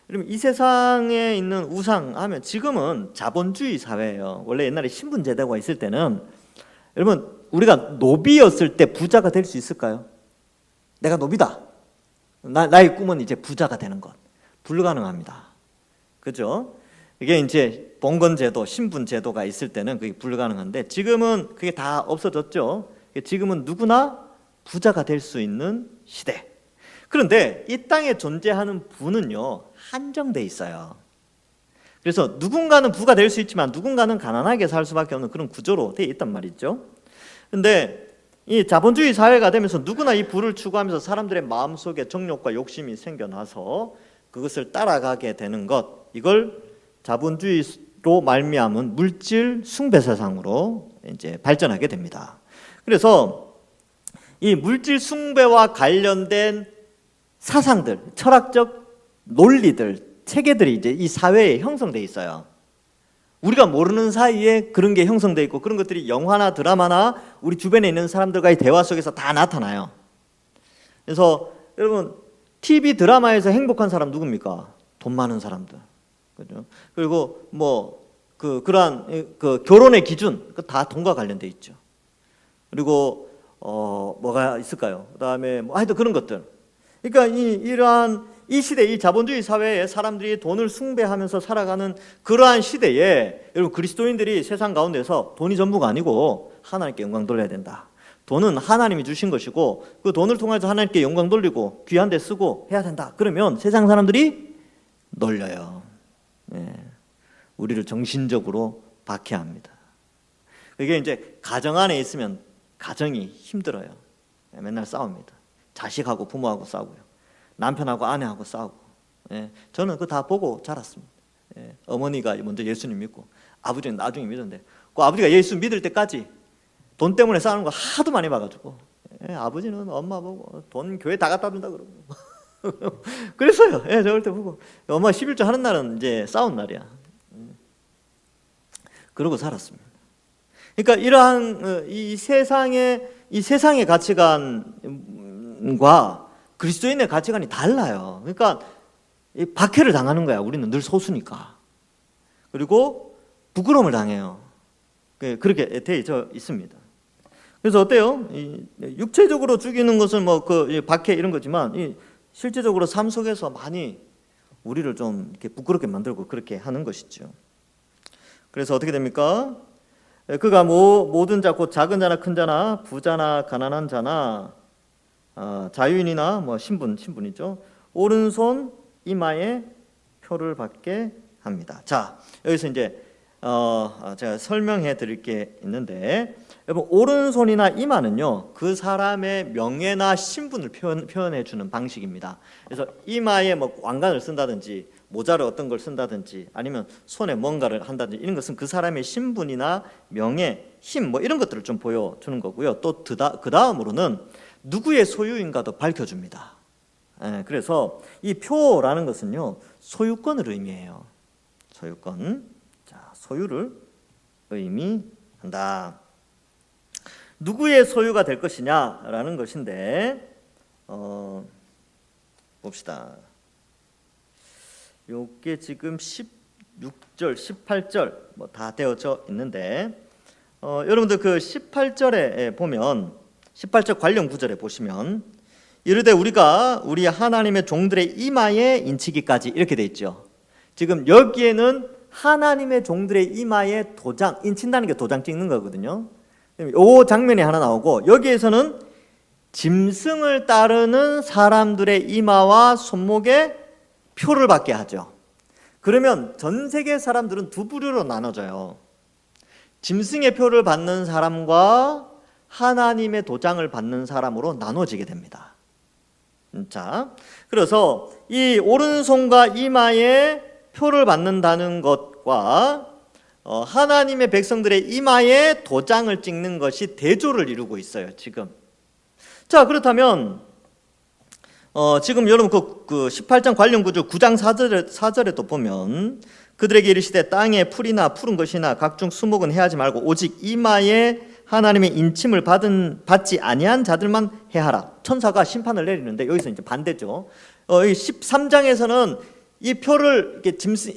그러면 이 세상에 있는 우상 하면, 지금은 자본주의 사회예요. 원래 옛날에 신분 제도가 있을 때는, 여러분 우리가 노비였을 때 부자가 될 수 있을까요? 내가 노비다. 나의 꿈은 이제 부자가 되는 것. 불가능합니다. 그죠? 이게 이제 봉건제도, 신분제도가 있을 때는 그게 불가능한데, 지금은 그게 다 없어졌죠. 지금은 누구나 부자가 될 수 있는 시대. 그런데 이 땅에 존재하는 부는요, 한정돼 있어요. 그래서 누군가는 부가 될 수 있지만 누군가는 가난하게 살 수밖에 없는 그런 구조로 되어 있단 말이죠. 그런데 이 자본주의 사회가 되면서 누구나 이 부를 추구하면서 사람들의 마음속에 정욕과 욕심이 생겨나서 그것을 따라가게 되는 것, 이걸 자본주의로 말미암은 물질 숭배 세상으로 이제 발전하게 됩니다. 그래서 이 물질 숭배와 관련된 사상들, 철학적 논리들, 체계들이 이제 이 사회에 형성돼 있어요. 우리가 모르는 사이에 그런 게 형성돼 있고, 그런 것들이 영화나 드라마나 우리 주변에 있는 사람들과의 대화 속에서 다 나타나요. 그래서 여러분, TV 드라마에서 행복한 사람 누굽니까? 돈 많은 사람들. 그죠? 그리고 그러한 결혼의 기준, 다 돈과 관련돼 있죠. 그리고 뭐가 있을까요? 그다음에 하여튼 그런 것들. 그러니까 이러한 이 시대, 이 자본주의 사회에 사람들이 돈을 숭배하면서 살아가는 그러한 시대에, 여러분 그리스도인들이 세상 가운데서 돈이 전부가 아니고 하나님께 영광 돌려야 된다. 돈은 하나님이 주신 것이고 그 돈을 통해서 하나님께 영광 돌리고 귀한 데 쓰고 해야 된다. 그러면 세상 사람들이 놀려요. 우리를 정신적으로 박해합니다. 그게 이제 가정 안에 있으면 가정이 힘들어요. 맨날 싸웁니다. 자식하고 부모하고 싸우고요. 남편하고 아내하고 싸우고. 저는 그거 다 보고 자랐습니다. 어머니가 먼저 예수님 믿고 아버지는 나중에 믿었는데, 그 아버지가 예수 믿을 때까지 돈 때문에 싸우는 거 하도 많이 봐가지고, 아버지는 엄마 보고 돈 교회 다 갖다 준다 그러고 그랬어요. 저 그때 보고 엄마 11조 하는 날은 이제 싸운 날이야. 그러고 살았습니다. 그러니까 이러한 이 세상의 가치관과 그리스도인의 가치관이 달라요. 그러니까 박해를 당하는 거야. 우리는 늘 소수니까. 그리고 부끄러움을 당해요. 그렇게 되어 있습니다. 그래서 어때요? 육체적으로 죽이는 것은 박해 이런 거지만, 실제적으로 삶 속에서 많이 우리를 좀 이렇게 부끄럽게 만들고 그렇게 하는 것이죠. 그래서 어떻게 됩니까? 그가 모든 자, 곧 작은 자나 큰 자나 부자나 가난한 자나 자유인이나 신분이죠. 오른손 이마에 표를 받게 합니다. 자, 여기서 이제 제가 설명해 드릴 게 있는데, 여러분 오른손이나 이마는요, 그 사람의 명예나 신분을 표현해 주는 방식입니다. 그래서 이마에 왕관을 쓴다든지 모자를 어떤 걸 쓴다든지 아니면 손에 뭔가를 한다든지, 이런 것은 그 사람의 신분이나 명예, 힘 이런 것들을 좀 보여주는 거고요. 또 그 다음으로는 누구의 소유인가도 밝혀줍니다. 그래서 이 표라는 것은요, 소유권을 의미해요. 소유권. 자, 소유를 의미한다. 누구의 소유가 될 것이냐라는 것인데, 봅시다. 요게 지금 16절, 18절 다 되어져 있는데, 여러분들 그 18절에 보면 18절 관련 구절에 보시면 이르되 우리가 우리 하나님의 종들의 이마에 인치기까지 이렇게 돼 있죠. 지금 여기에는 하나님의 종들의 이마에 도장, 인친다는 게 도장 찍는 거거든요. 이 장면이 하나 나오고 여기에서는 짐승을 따르는 사람들의 이마와 손목에 표를 받게 하죠. 그러면 전 세계 사람들은 두 부류로 나눠져요. 짐승의 표를 받는 사람과 하나님의 도장을 받는 사람으로 나눠지게 됩니다. 자, 그래서 이 오른손과 이마에 표를 받는다는 것과 하나님의 백성들의 이마에 도장을 찍는 것이 대조를 이루고 있어요, 지금. 자, 그렇다면 지금 여러분 그 18장 관련 구절 9장 4절에도 보면 그들에게 이르시되 땅에 풀이나 푸른 것이나 각종 수목은 해하지 말고 오직 이마에 하나님의 인침을 받지 아니한 자들만 해하라. 천사가 심판을 내리는데 여기서 이제 반대죠. 이 13장에서는 이 표를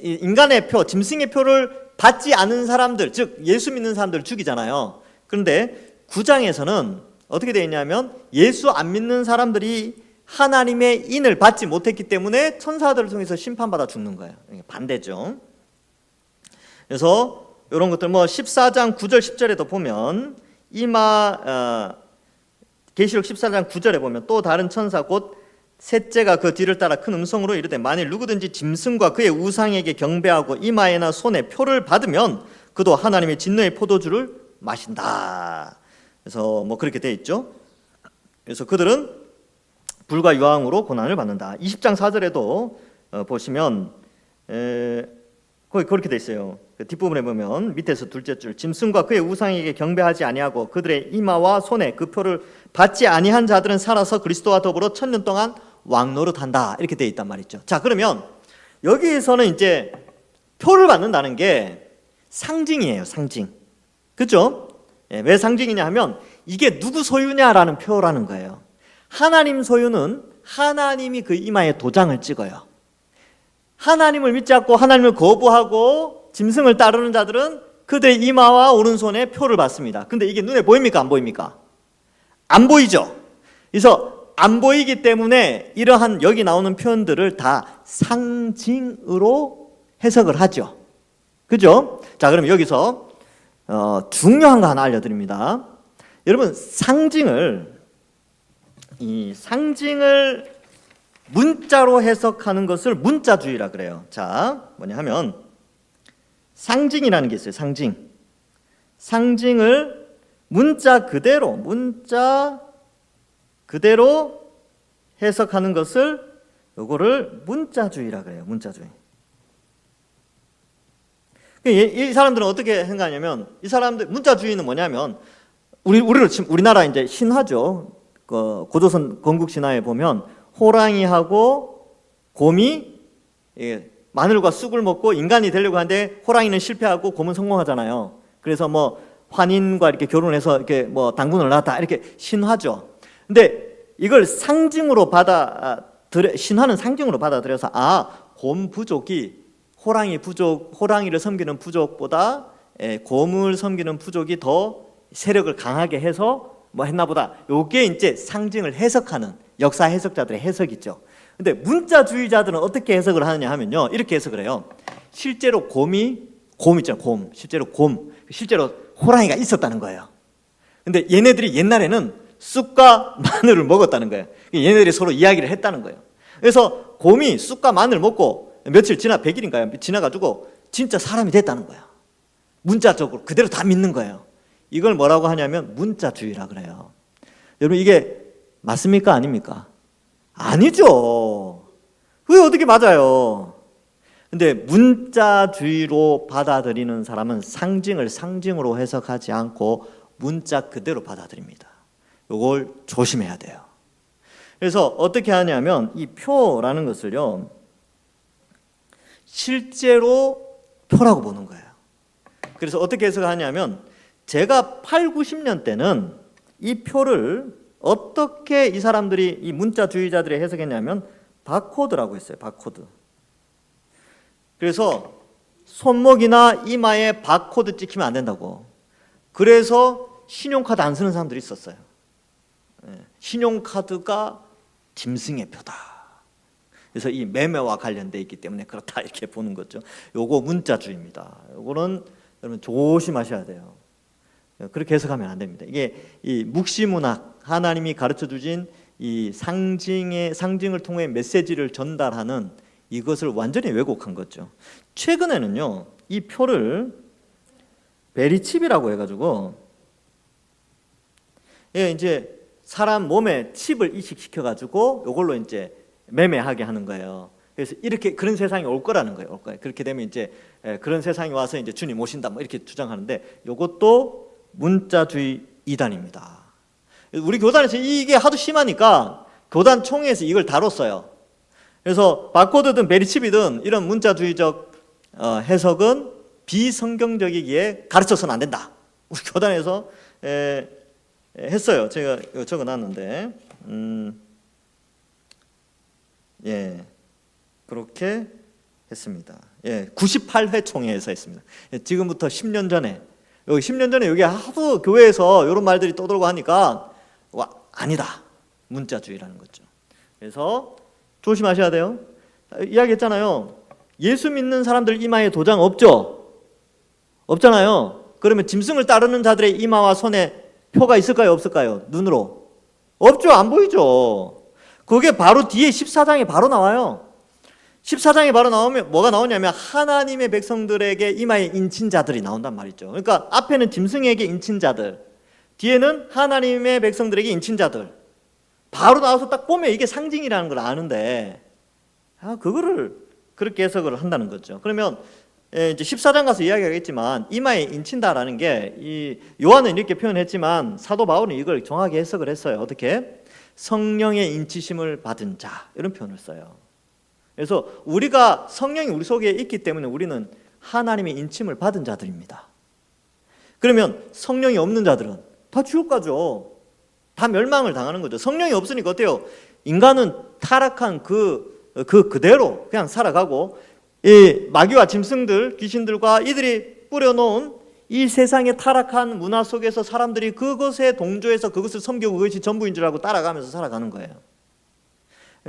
인간의 표, 짐승의 표를 받지 않은 사람들, 즉 예수 믿는 사람들을 죽이잖아요. 그런데 9장에서는 어떻게 되어 있냐면 예수 안 믿는 사람들이 하나님의 인을 받지 못했기 때문에 천사들을 통해서 심판받아 죽는 거예요. 반대죠. 그래서 이런 것들 14장 9절 10절에도 보면 계시록 14장 9절에 보면 또 다른 천사 곧 셋째가 그 뒤를 따라 큰 음성으로 이르되 만일 누구든지 짐승과 그의 우상에게 경배하고 이마에나 손에 표를 받으면 그도 하나님의 진노의 포도주를 마신다. 그래서 그렇게 돼 있죠. 그래서 그들은 불과 유황으로 고난을 받는다. 20장 4절에도 보시면 거기 그렇게 돼 있어요. 그 뒷부분에 보면 밑에서 둘째 줄 짐승과 그의 우상에게 경배하지 아니하고 그들의 이마와 손에 그 표를 받지 아니한 자들은 살아서 그리스도와 더불어 1000년 동안 왕노릇한다. 이렇게 돼 있단 말이죠. 자, 그러면 여기에서는 이제 표를 받는다는 게 상징이에요. 상징. 그렇죠? 왜 상징이냐 하면 이게 누구 소유냐라는 표라는 거예요. 하나님 소유는 하나님이 그 이마에 도장을 찍어요. 하나님을 믿지 않고 하나님을 거부하고 짐승을 따르는 자들은 그들의 이마와 오른손에 표를 받습니다. 근데 이게 눈에 보입니까? 안 보입니까? 안 보이죠? 그래서 안 보이기 때문에 이러한 여기 나오는 표현들을 다 상징으로 해석을 하죠. 그죠? 자, 그럼 여기서 중요한 거 하나 알려드립니다. 여러분, 상징을 문자로 해석하는 것을 문자주의라 그래요. 자, 뭐냐 하면 상징이라는 게 있어요. 상징을 문자 그대로 해석하는 것을 요거를 문자주의라 그래요. 문자주의. 이 사람들은 어떻게 생각하냐면 이 사람들 문자주의는 뭐냐면 우리나라 이제 신화죠. 그 고조선 건국 신화에 보면 호랑이하고 곰이 마늘과 쑥을 먹고 인간이 되려고 하는데 호랑이는 실패하고 곰은 성공하잖아요. 그래서 환인과 이렇게 결혼해서 이렇게 당군을 낳았다 이렇게 신화죠. 근데 이걸 상징으로 신화는 상징으로 받아들여서 곰 부족이 호랑이를 섬기는 부족보다 곰을 섬기는 부족이 더 세력을 강하게 해서 했나 보다. 요게 이제 상징을 해석하는 역사 해석자들의 해석이죠. 근데 문자주의자들은 어떻게 해석을 하느냐 하면요. 이렇게 해석을 해요. 실제로 곰 있잖아요. 실제로 호랑이가 있었다는 거예요. 근데 얘네들이 옛날에는 쑥과 마늘을 먹었다는 거예요. 얘네들이 서로 이야기를 했다는 거예요. 그래서 곰이 쑥과 마늘 먹고 며칠 100일인가요? 지나가지고 진짜 사람이 됐다는 거예요. 문자적으로 그대로 다 믿는 거예요. 이걸 뭐라고 하냐면 문자주의라 그래요. 여러분, 이게 맞습니까? 아닙니까? 아니죠. 그게 어떻게 맞아요? 근데 문자주의로 받아들이는 사람은 상징을 상징으로 해석하지 않고 문자 그대로 받아들입니다. 이걸 조심해야 돼요. 그래서 어떻게 하냐면 이 표라는 것을요, 실제로 표라고 보는 거예요. 그래서 어떻게 해석하냐면 제가 8, 90년 때는 이 표를 어떻게 이 사람들이 이 문자주의자들이 해석했냐면 바코드라고 했어요. 바코드. 그래서 손목이나 이마에 바코드 찍히면 안 된다고. 그래서 신용카드 안 쓰는 사람들이 있었어요. 신용카드가 짐승의 표다. 그래서 이 매매와 관련돼 있기 때문에 그렇다 이렇게 보는 거죠. 요거 문자주의입니다. 요거는 여러분 조심하셔야 돼요. 그렇게 해석하면 안 됩니다. 이게 이 묵시문학, 하나님이 가르쳐 주신 이 상징을 통해 메시지를 전달하는 이것을 완전히 왜곡한 거죠. 최근에는요, 이 표를 베리칩이라고 해가지고, 이제 사람 몸에 칩을 이식시켜가지고 이걸로 이제 매매하게 하는 거예요. 그래서 이렇게 그런 세상이 올 거라는 거예요. 올 거예요. 그렇게 되면 이제 그런 세상이 와서 이제 주님 오신다, 뭐 이렇게 주장하는데, 이것도 문자주의 이단입니다. 우리 교단에서 이게 하도 심하니까 교단 총회에서 이걸 다뤘어요. 그래서 바코드든 베리칩이든 이런 문자주의적 해석은 비성경적이기에 가르쳐서는 안 된다. 우리 교단에서 했어요. 제가 적어놨는데, 그렇게 했습니다. 98회 총회에서 했습니다. 지금부터 10년 전에, 여기 10년 전에 여기 하도 교회에서 이런 말들이 떠돌고 하니까 아니다, 문자주의라는 거죠. 그래서 조심하셔야 돼요. 이야기했잖아요. 예수 믿는 사람들 이마에 도장 없죠? 없잖아요. 그러면 짐승을 따르는 자들의 이마와 손에 표가 있을까요? 없을까요? 눈으로? 없죠. 안 보이죠. 그게 바로 뒤에 14장에 바로 나와요. 14장에 바로 나오면 뭐가 나오냐면 하나님의 백성들에게 이마에 인친 자들이 나온단 말이죠. 그러니까 앞에는 짐승에게 인친 자들, 뒤에는 하나님의 백성들에게 인친 자들. 바로 나와서 딱 보면 이게 상징이라는 걸 아는데, 그거를 그렇게 해석을 한다는 거죠. 그러면 이제 14장 가서 이야기하겠지만 이마에 인친다라는 게, 이 요한은 이렇게 표현했지만 사도 바울은 이걸 정확하게 해석을 했어요. 어떻게? 성령의 인치심을 받은 자, 이런 표현을 써요. 그래서 우리가 성령이 우리 속에 있기 때문에 우리는 하나님의 인침을 받은 자들입니다. 그러면 성령이 없는 자들은 다 지옥 가죠. 다 멸망을 당하는 거죠. 성령이 없으니까 어때요? 인간은 타락한 그대로 그냥 살아가고, 이 마귀와 짐승들, 귀신들과 이들이 뿌려놓은 이 세상의 타락한 문화 속에서 사람들이 그것에 동조해서 그것을 섬기고 그것이 전부인 줄 알고 따라가면서 살아가는 거예요.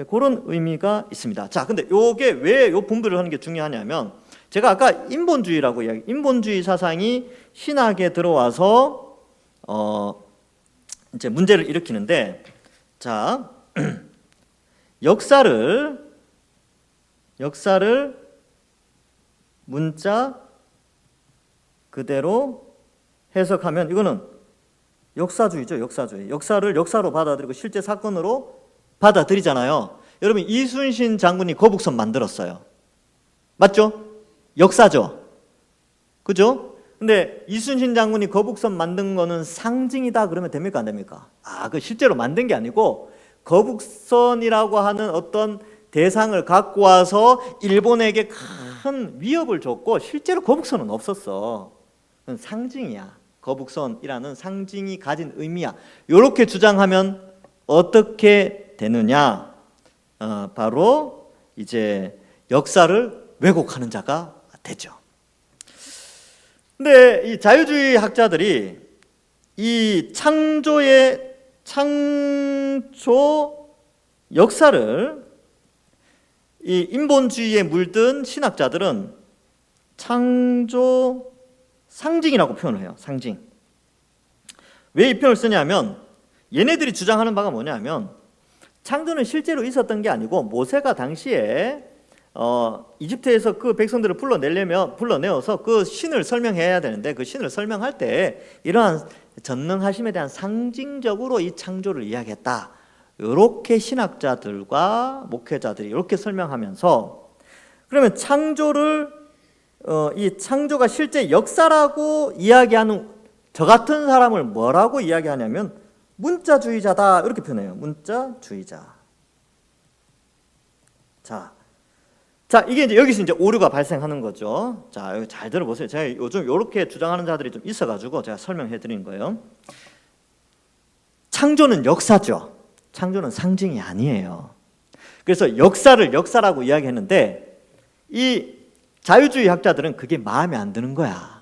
그런 의미가 있습니다. 자, 근데 요게 왜 요 분별을 하는 게 중요하냐면, 제가 아까 인본주의라고 인본주의 사상이 신학에 들어와서 이제 문제를 일으키는데, 자, 역사를 문자 그대로 해석하면 이거는 역사주의죠. 역사를 역사로 받아들이고 실제 사건으로 받아들이잖아요. 여러분, 이순신 장군이 거북선 만들었어요. 맞죠? 역사죠. 그죠? 근데 이순신 장군이 거북선 만든 거는 상징이다 그러면 됩니까? 안 됩니까? 그 실제로 만든 게 아니고 거북선이라고 하는 어떤 대상을 갖고 와서 일본에게 큰 위협을 줬고, 실제로 거북선은 없었어. 그건 상징이야. 거북선이라는 상징이 가진 의미야. 이렇게 주장하면 어떻게 되느냐? 바로 이제 역사를 왜곡하는 자가 되죠. 근데 이 자유주의 학자들이 이 창조 역사를, 이 인본주의에 물든 신학자들은 창조 상징이라고 표현을 해요. 상징. 왜 이 표현을 쓰냐면, 얘네들이 주장하는 바가 뭐냐면, 창조는 실제로 있었던 게 아니고 모세가 당시에 이집트에서 그 백성들을 불러내어서 그 신을 설명해야 되는데, 그 신을 설명할 때 이러한 전능하심에 대한 상징적으로 이 창조를 이야기했다. 이렇게 신학자들과 목회자들이 이렇게 설명하면서, 그러면 이 창조가 실제 역사라고 이야기하는 저 같은 사람을 뭐라고 이야기하냐면 문자주의자다, 이렇게 표현해요. 문자주의자. 자, 이게 이제 여기서 이제 오류가 발생하는 거죠. 자, 여기 잘 들어보세요. 제가 요즘 이렇게 주장하는 자들이 좀 있어가지고 제가 설명해 드리는 거예요. 창조는 역사죠. 창조는 상징이 아니에요. 그래서 역사를 역사라고 이야기했는데, 이 자유주의 학자들은 그게 마음에 안 드는 거야.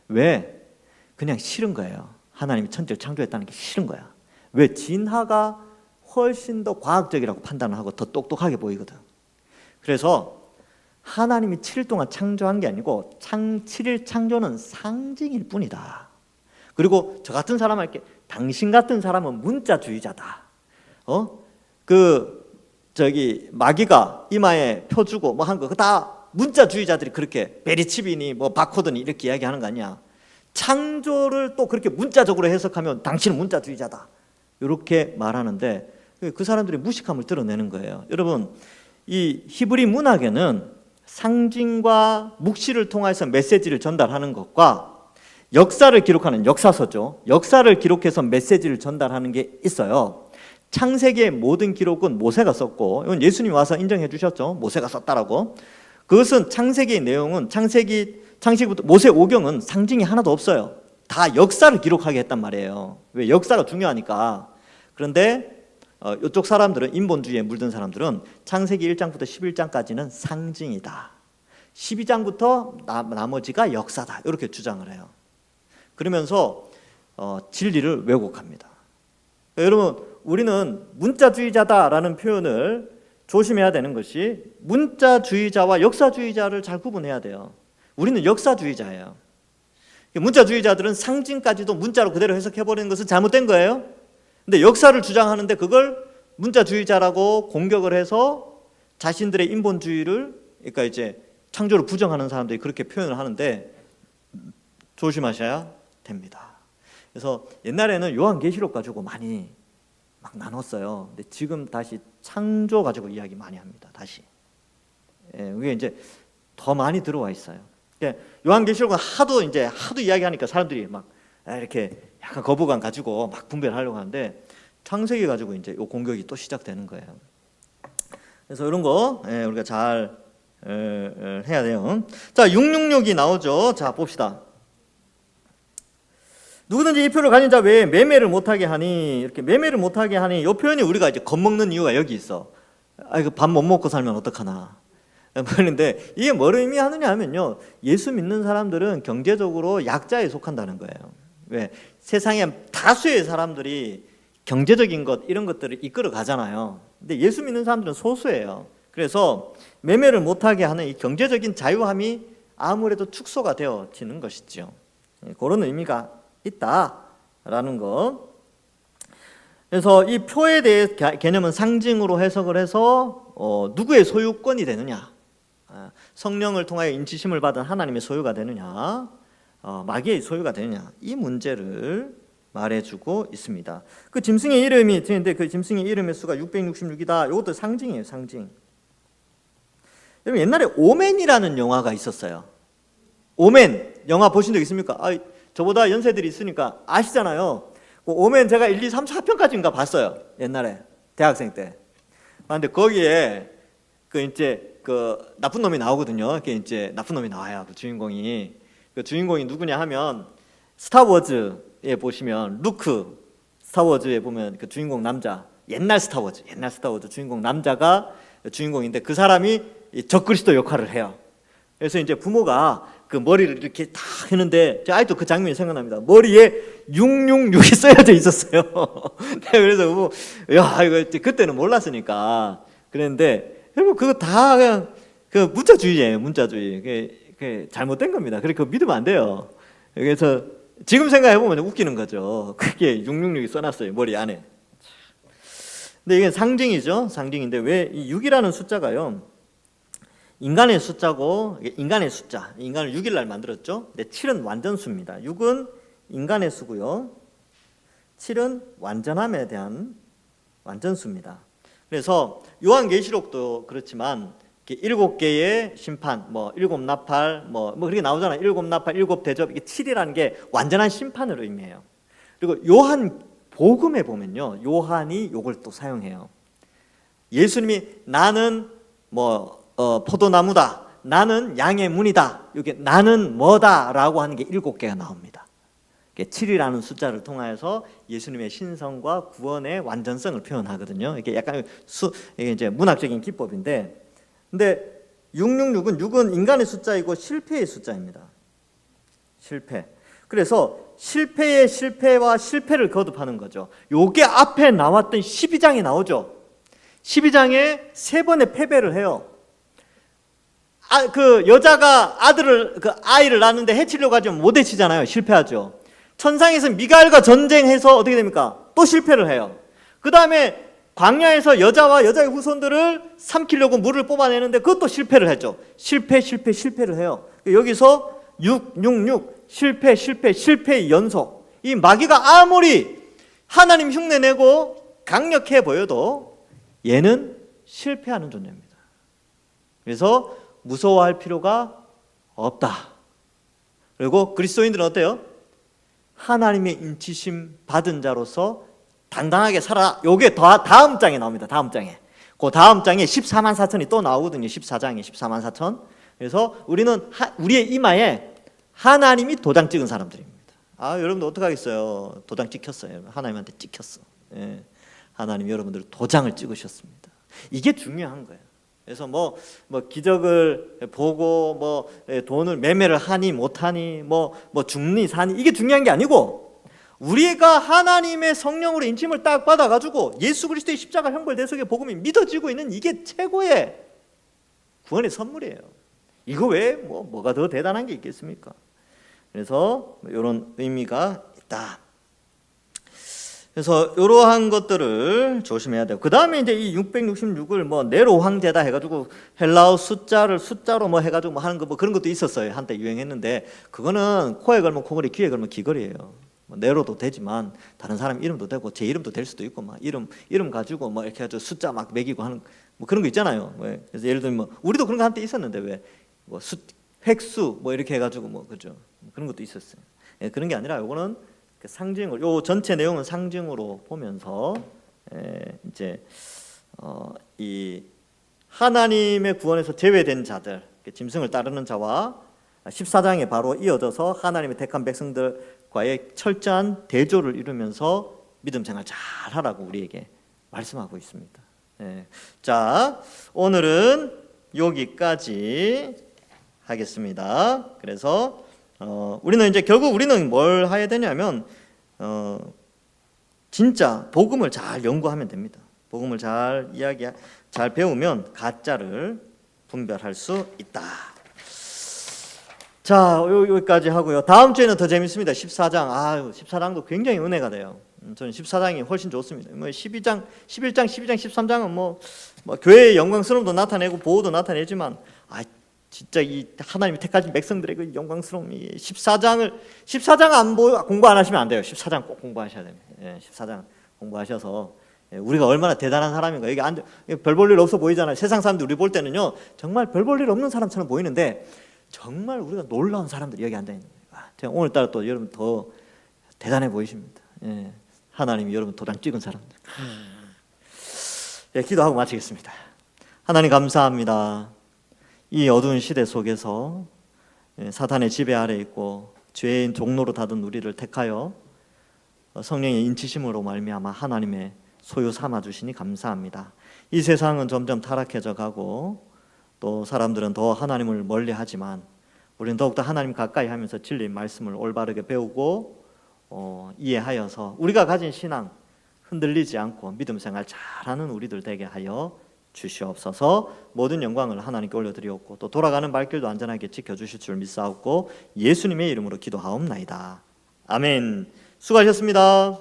왜? 그냥 싫은 거예요. 하나님이 천지를 창조했다는 게 싫은 거야. 왜? 진화가 훨씬 더 과학적이라고 판단을 하고 더 똑똑하게 보이거든. 그래서 하나님이 7일 동안 창조한 게 아니고 7일 창조는 상징일 뿐이다. 그리고 저 같은 사람한테 당신 같은 사람은 문자주의자다. 마귀가 이마에 표 주고 뭐 한 거 다 문자주의자들이 그렇게 베리칩이니 뭐 바코드니 이렇게 이야기하는 거 아니야. 창조를 또 그렇게 문자적으로 해석하면 당신은 문자주의자다. 이렇게 말하는데 그 사람들이 무식함을 드러내는 거예요. 여러분, 이 히브리 문학에는 상징과 묵시를 통해서 메시지를 전달하는 것과 역사를 기록하는 역사서죠. 역사를 기록해서 메시지를 전달하는 게 있어요. 창세기의 모든 기록은 모세가 썼고, 이건 예수님이 와서 인정해 주셨죠. 모세가 썼다라고. 그것은 창세기의 내용은 창세기부터 모세 오경은 상징이 하나도 없어요. 다 역사를 기록하게 했단 말이에요. 왜? 역사가 중요하니까. 그런데 이쪽 사람들은, 인본주의에 물든 사람들은 창세기 1장부터 11장까지는 상징이다. 12장부터 나머지가 역사다. 이렇게 주장을 해요. 그러면서 진리를 왜곡합니다. 여러분, 우리는 문자주의자다라는 표현을 조심해야 되는 것이 문자주의자와 역사주의자를 잘 구분해야 돼요. 우리는 역사주의자예요. 문자주의자들은 상징까지도 문자로 그대로 해석해버리는 것은 잘못된 거예요. 근데 역사를 주장하는데 그걸 문자주의자라고 공격을 해서 자신들의 인본주의를, 그러니까 이제 창조를 부정하는 사람들이 그렇게 표현을 하는데 조심하셔야 됩니다. 그래서 옛날에는 요한계시록 가지고 많이 막 나눴어요. 근데 지금 다시 창조 가지고 이야기 많이 합니다. 다시. 그게 이제 더 많이 들어와 있어요. 요한계시록은 하도 이야기하니까 사람들이 막 이렇게 약간 거부감 가지고 막 분별하려고 하는데 창세기 가지고 이제 요 공격이 또 시작되는 거예요. 그래서 이런 거 우리가 잘 해야 돼요. 자, 666이 나오죠. 자, 봅시다. 누구든지 이 표를 가진 자 외에 매매를 못하게 하니, 이렇게 매매를 못하게 하니, 이 표현이 우리가 이제 겁먹는 이유가 여기 있어. 이거 밥 못 먹고 살면 어떡하나. 그런데 이게 뭘 의미하느냐 하면요, 예수 믿는 사람들은 경제적으로 약자에 속한다는 거예요. 왜? 세상에 다수의 사람들이 경제적인 것, 이런 것들을 이끌어 가잖아요. 근데 예수 믿는 사람들은 소수예요. 그래서 매매를 못하게 하는 이 경제적인 자유함이 아무래도 축소가 되어지는 것이죠. 그런 의미가 있다라는 것. 그래서 이 표에 대해 개념은 상징으로 해석을 해서 누구의 소유권이 되느냐, 성령을 통하여 인치심을 받은 하나님의 소유가 되느냐, 마귀의 소유가 되느냐, 이 문제를 말해주고 있습니다. 그 짐승의 이름이 있는데 그 짐승의 이름의 수가 666이다. 이것도 상징이에요, 상징. 여러분, 옛날에 오맨이라는 영화가 있었어요. 오맨 영화 보신 적 있습니까? 저보다 연세들이 있으니까 아시잖아요. 그 오맨 제가 1, 2, 3, 4편까지인가 봤어요. 옛날에 대학생 때. 그런데 거기에 그 나쁜 놈이 나오거든요. 그게 이제 나쁜 놈이 나와요. 그 주인공이. 그 주인공이 누구냐 하면 스타워즈에 보시면 루크, 스타워즈에 보면 그 주인공 남자, 옛날 스타워즈 주인공 남자가 주인공인데 그 사람이 적그리스도 역할을 해요. 그래서 이제 부모가 그 머리를 이렇게 다 했는데 아직도 그 장면이 생각납니다. 머리에 666이 써여져 있었어요. 그래서 야, 이거 그때는 몰랐으니까 그랬는데 그거 다 그냥 그 문자주의예요, 문자주의. 그게 잘못된 겁니다. 그렇게 믿으면 안 돼요. 그래서 지금 생각해 보면 웃기는 거죠. 그게 666이 써놨어요, 머리 안에. 근데 이게 상징이죠, 상징인데 왜 이 6이라는 숫자가요? 인간의 숫자고, 인간의 숫자, 인간을 6일 날 만들었죠. 근데 7은 완전수입니다. 6은 인간의 수고요, 7은 완전함에 대한 완전수입니다. 그래서 요한계시록도 그렇지만 7개의 심판, 일곱 나팔, 그렇게 나오잖아요. 일곱 나팔, 일곱 대접, 이게 7이라는 게 완전한 심판을 의미해요. 그리고 요한 복음에 보면요, 요한이 이걸 또 사용해요. 예수님이 나는 포도나무다, 나는 양의 문이다, 이게 나는 뭐다라고 하는 게 7개가 나옵니다. 7이라는 숫자를 통해서 예수님의 신성과 구원의 완전성을 표현하거든요. 이게 약간 이게 이제 문학적인 기법인데, 근데 666은 6은 인간의 숫자이고 실패의 숫자입니다. 실패. 그래서 실패의 실패와 실패를 거듭하는 거죠. 요게 앞에 나왔던 12장에 나오죠. 12장에 세 번의 패배를 해요. 그 여자가 아이를 낳는데 해치려고 하지만 못 해치잖아요. 실패하죠. 천상에서 미가엘과 전쟁해서 어떻게 됩니까? 또 실패를 해요. 그 다음에 광야에서 여자와 여자의 후손들을 삼키려고 물을 뽑아내는데 그것도 실패를 했죠. 실패를 해요. 여기서 6, 실패의 연속. 이 마귀가 아무리 하나님 흉내내고 강력해 보여도 얘는 실패하는 존재입니다. 그래서 무서워할 필요가 없다. 그리고 그리스도인들은 어때요? 하나님의 인치심 받은 자로서 당당하게 살아. 요게 다음 장에 나옵니다. 다음 장에. 그 다음 장에 14만 4천이 또 나오거든요. 14장에 14만 4천. 그래서 우리는 우리의 이마에 하나님이 도장 찍은 사람들입니다. 여러분들 어떡하겠어요? 도장 찍혔어요. 하나님한테 찍혔어. 예. 하나님 여러분들 도장을 찍으셨습니다. 이게 중요한 거예요. 그래서 뭐 기적을 보고 돈을 매매를 하니 못하니 뭐 죽니 사니 이게 중요한 게 아니고 우리가 하나님의 성령으로 인침을 딱 받아가지고 예수 그리스도의 십자가 형벌 대속의 복음이 믿어지고 있는 이게 최고의 구원의 선물이에요. 이거 외에 뭐가 더 대단한 게 있겠습니까? 그래서 이런 의미가 있다. 그래서 이러한 것들을 조심해야 돼요. 그 다음에 이제 이 666을 네로 황제다 해가지고 헬라어 숫자로 해가지고 하는 거 그런 것도 있었어요. 한때 유행했는데 그거는 코에 걸면 코걸이, 귀에 걸면 귀걸이에요. 네로도 되지만 다른 사람 이름도 되고 제 이름도 될 수도 있고 이름 가지고 이렇게 해가지고 숫자 매기고 하는 그런 거 있잖아요. 그래서 예를 들면 우리도 그런 거 한때 있었는데 획수 이렇게 해가지고 그죠? 그런 것도 있었어요. 그런 게 아니라 요거는 상징으로, 요 전체 내용은 상징으로 보면서 이제 이 하나님의 구원에서 제외된 자들, 짐승을 따르는 자와 14장에 바로 이어져서 하나님의 택한 백성들과의 철저한 대조를 이루면서 믿음 생활 잘 하라고 우리에게 말씀하고 있습니다. 자, 오늘은 여기까지 하겠습니다. 그래서 우리는 이제 결국 우리는 뭘 해야 되냐면 진짜 복음을 잘 연구하면 됩니다. 복음을 잘 배우면 가짜를 분별할 수 있다. 자, 여기까지 하고요. 다음 주에는 더 재밌습니다. 14장. 14장도 굉장히 은혜가 돼요. 저는 14장이 훨씬 좋습니다. 11장, 13장은 교회의 영광스러움도 나타내고 보호도 나타내지만 진짜 이 하나님이 택하신 백성들의 그 영광스러움이 14장 공부 안 하시면 안 돼요. 14장 꼭 공부하셔야 됩니다. 14장 공부하셔서 우리가 얼마나 대단한 사람인가. 여기 별 볼 일 없어 보이잖아요. 세상 사람들 우리 볼 때는요 정말 별 볼 일 없는 사람처럼 보이는데 정말 우리가 놀라운 사람들이 여기 앉아 있는 거예요. 오늘따라 또 여러분 더 대단해 보이십니다. 하나님이 여러분 도장 찍은 사람들. 기도하고 마치겠습니다. 하나님 감사합니다. 이 어두운 시대 속에서 사탄의 지배 아래 있고 죄인 종로로 닫은 우리를 택하여 성령의 인치심으로 말미암아 하나님의 소유 삼아 주시니 감사합니다. 이 세상은 점점 타락해져 가고 또 사람들은 더 하나님을 멀리하지만 우리는 더욱더 하나님 가까이 하면서 진리 말씀을 올바르게 배우고 이해하여서 우리가 가진 신앙 흔들리지 않고 믿음 생활 잘하는 우리들 되게 하여 주시옵소서. 모든 영광을 하나님께 올려드리옵고 또 돌아가는 발길도 안전하게 지켜주실 줄 믿사옵고 예수님의 이름으로 기도하옵나이다. 아멘. 수고하셨습니다.